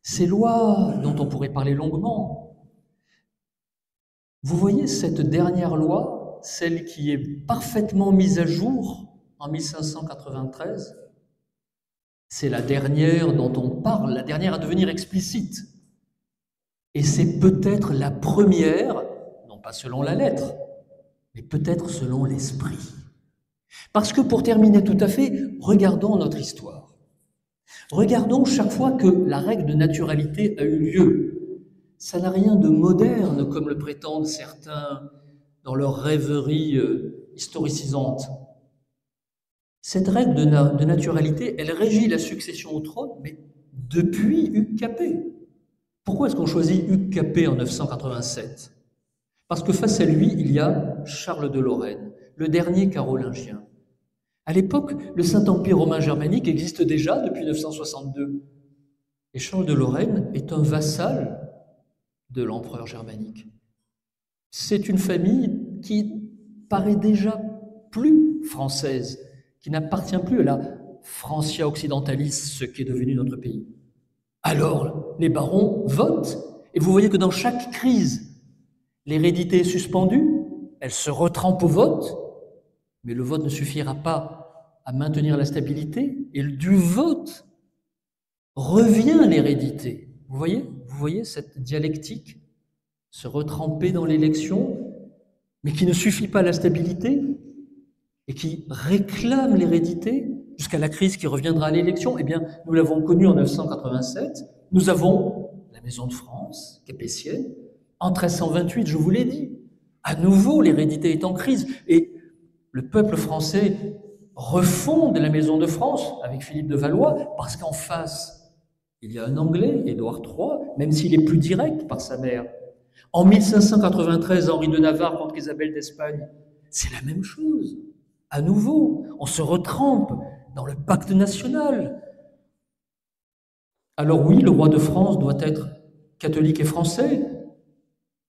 Ces lois dont on pourrait parler longuement, vous voyez cette dernière loi, celle qui est parfaitement mise à jour en 1593, c'est la dernière dont on parle, la dernière à devenir explicite. Et c'est peut-être la première, non pas selon la lettre, mais peut-être selon l'esprit. Parce que pour terminer tout à fait, regardons notre histoire. Regardons chaque fois que la règle de naturalité a eu lieu. Ça n'a rien de moderne, comme le prétendent certains dans leur rêverie historicisante. Cette règle de naturalité, elle régit la succession au trône, mais depuis Hugues Capet. Pourquoi est-ce qu'on choisit Hugues Capet en 987 ? Parce que face à lui, il y a Charles de Lorraine, le dernier carolingien. À l'époque, le Saint-Empire romain germanique existe déjà depuis 962. Et Charles de Lorraine est un vassal de l'empereur germanique. C'est une famille qui paraît déjà plus française, qui n'appartient plus à la Francia occidentalis, ce qui est devenu notre pays. Alors, les barons votent, et vous voyez que dans chaque crise, l'hérédité est suspendue, elle se retrempe au vote, mais le vote ne suffira pas à maintenir la stabilité, et du vote revient l'hérédité. Vous voyez cette dialectique, se retremper dans l'élection, mais qui ne suffit pas à la stabilité et qui réclame l'hérédité jusqu'à la crise qui reviendra à l'élection. Eh bien, nous l'avons connue en 987. Nous avons la Maison de France, capétienne, en 1328, je vous l'ai dit. À nouveau, l'hérédité est en crise et le peuple français refonde la Maison de France avec Philippe de Valois parce qu'en face, il y a un Anglais, Édouard III, même s'il est plus direct par sa mère. En 1593, Henri de Navarre contre Isabelle d'Espagne, c'est la même chose. À nouveau, on se retrempe dans le pacte national. Alors oui, le roi de France doit être catholique et français,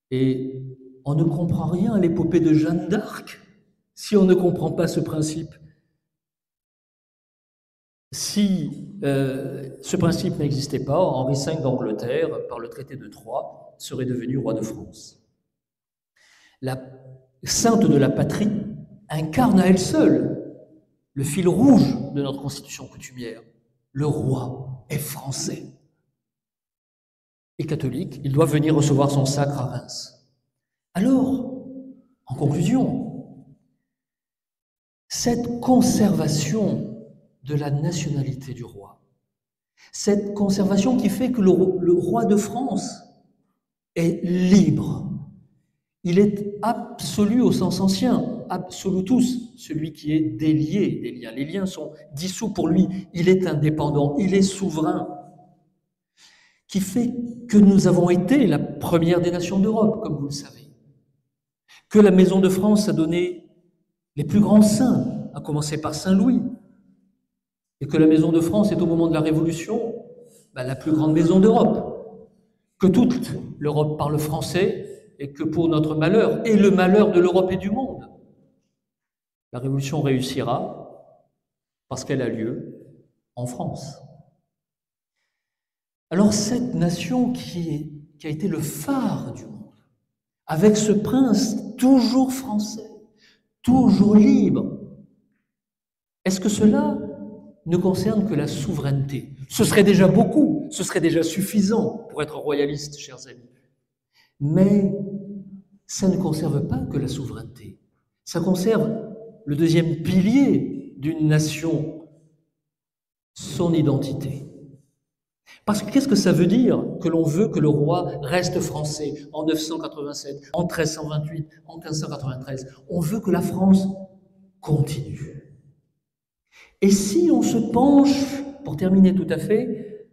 et on ne comprend rien à l'épopée de Jeanne d'Arc si on ne comprend pas ce principe. Si ce principe n'existait pas, Henri V d'Angleterre, par le traité de Troyes, serait devenu roi de France. La sainte de la patrie incarne à elle seule le fil rouge de notre constitution coutumière. Le roi est français. Et catholique, il doit venir recevoir son sacre à Reims. Alors, en conclusion, cette conservation de la nationalité du roi, cette conservation qui fait que le roi de France est libre, Il est absolu au sens ancien, absolutus, celui qui est délié des liens. Les liens sont dissous pour lui. Il est indépendant, il est souverain, qui fait que nous avons été la première des nations d'Europe, comme vous le savez. Que la Maison de France a donné les plus grands saints, à commencer par Saint Louis, et que la Maison de France est au moment de la Révolution la plus grande maison d'Europe, que toute l'Europe parle français, et que pour notre malheur, et le malheur de l'Europe et du monde, la Révolution réussira parce qu'elle a lieu en France. Alors cette nation qui a été le phare du monde, avec ce prince toujours français, toujours libre, est-ce que cela ne concerne que la souveraineté? Ce serait déjà beaucoup, ce serait déjà suffisant pour être royaliste, chers amis. Mais ça ne conserve pas que la souveraineté. Ça conserve le deuxième pilier d'une nation, son identité. Parce que qu'est-ce que ça veut dire que l'on veut que le roi reste français en 987, en 1328, en 1593? On veut que la France continue. Et si on se penche, pour terminer tout à fait,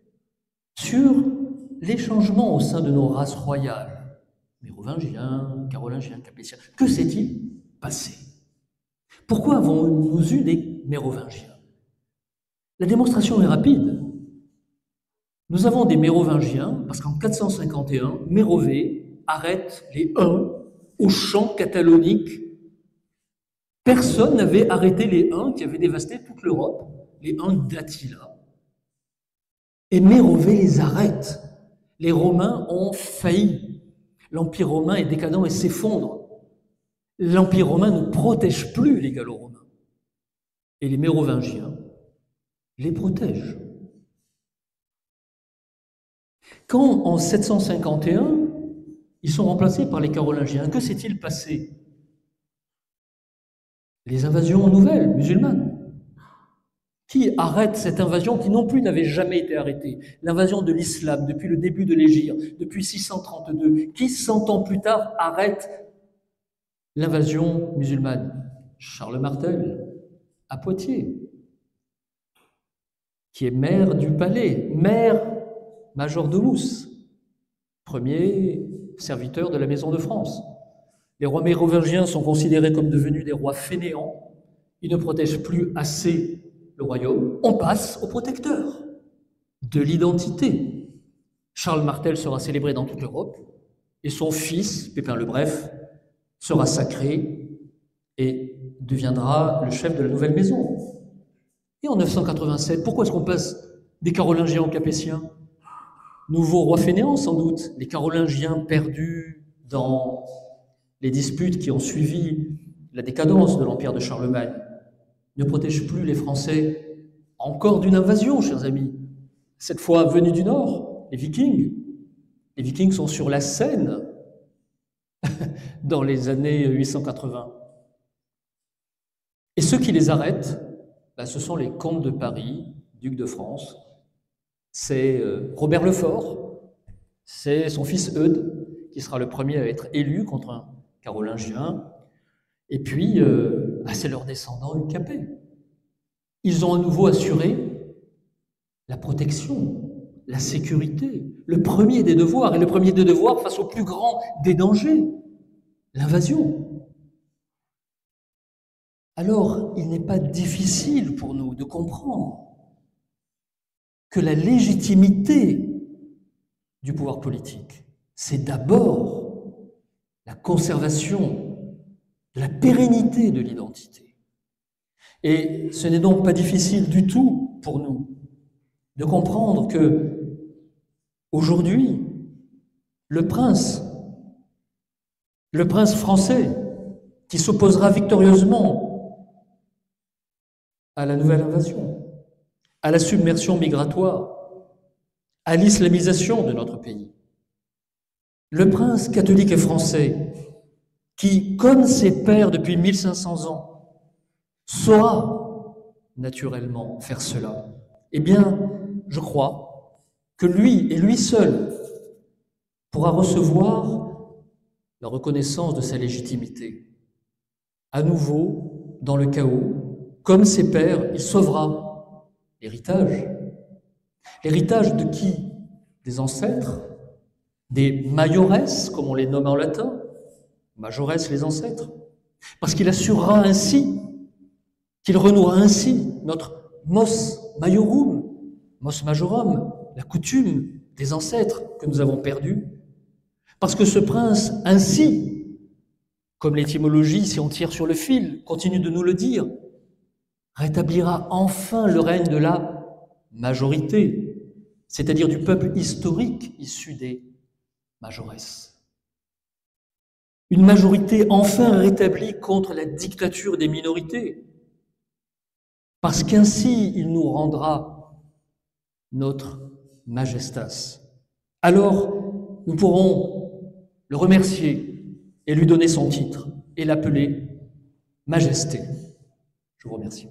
sur les changements au sein de nos races royales, mérovingiens, carolingiens, capétiens, que s'est-il passé? Pourquoi avons-nous eu des mérovingiens? La démonstration est rapide. Nous avons des mérovingiens parce qu'en 451, Mérové arrête les Huns au champ catalonique. Personne n'avait arrêté les Huns qui avaient dévasté toute l'Europe, les Huns d'Attila. Et Mérové les arrête. Les Romains ont failli. L'Empire romain est décadent et s'effondre. L'Empire romain ne protège plus les Gallo-romains. Et les Mérovingiens les protègent. Quand, en 751, ils sont remplacés par les Carolingiens, que s'est-il passé? Les invasions nouvelles, musulmanes. Qui arrête cette invasion qui non plus n'avait jamais été arrêtée? L'invasion de l'islam depuis le début de l'Hégire, depuis 632, qui 100 ans plus tard arrête l'invasion musulmane? Charles Martel, à Poitiers, qui est maire du palais, maire majordomus, premier serviteur de la Maison de France. Les rois mérovingiens sont considérés comme devenus des rois fainéants. Ils ne protègent plus assez le royaume. On passe au protecteur de l'identité. Charles Martel sera célébré dans toute l'Europe et son fils, Pépin le Bref, sera sacré et deviendra le chef de la nouvelle maison. Et en 987, pourquoi est-ce qu'on passe des Carolingiens aux Capétiens? Nouveau roi fainéant, sans doute. Les Carolingiens perdus dans les disputes qui ont suivi la décadence de l'empire de Charlemagne ne protègent plus les Français encore d'une invasion, chers amis. Cette fois venus du Nord, les Vikings. Les Vikings sont sur la Seine dans les années 880. Et ceux qui les arrêtent, ce sont les comtes de Paris, ducs de France. C'est Robert le Fort, c'est son fils Eudes, qui sera le premier à être élu contre un carolingien. Et puis, c'est leurs descendants UCAP. Ils ont à nouveau assuré la protection, la sécurité, le premier des devoirs, et le premier des devoirs face au plus grand des dangers, l'invasion. Alors, il n'est pas difficile pour nous de comprendre que la légitimité du pouvoir politique, c'est d'abord la conservation de la pérennité de l'identité. Et ce n'est donc pas difficile du tout pour nous de comprendre que aujourd'hui, le prince français qui s'opposera victorieusement à la nouvelle invasion, à la submersion migratoire, à l'islamisation de notre pays. Le prince catholique et français, qui, comme ses pères depuis 1500 ans, saura naturellement faire cela, eh bien, je crois que lui, et lui seul, pourra recevoir la reconnaissance de sa légitimité. À nouveau, dans le chaos, comme ses pères, il sauvera l'héritage. L'héritage de qui? Des ancêtres, des maiores, comme on les nomme en latin, majores les ancêtres, parce qu'il assurera ainsi, qu'il renouera ainsi notre mos maiorum, mos majorum, la coutume des ancêtres que nous avons perdue, parce que ce prince ainsi, comme l'étymologie, si on tire sur le fil, continue de nous le dire, rétablira enfin le règne de la majorité, c'est-à-dire du peuple historique issu des majores. Une majorité enfin rétablie contre la dictature des minorités, parce qu'ainsi il nous rendra notre majestas. Alors, nous pourrons le remercier et lui donner son titre et l'appeler Majesté. Je vous remercie.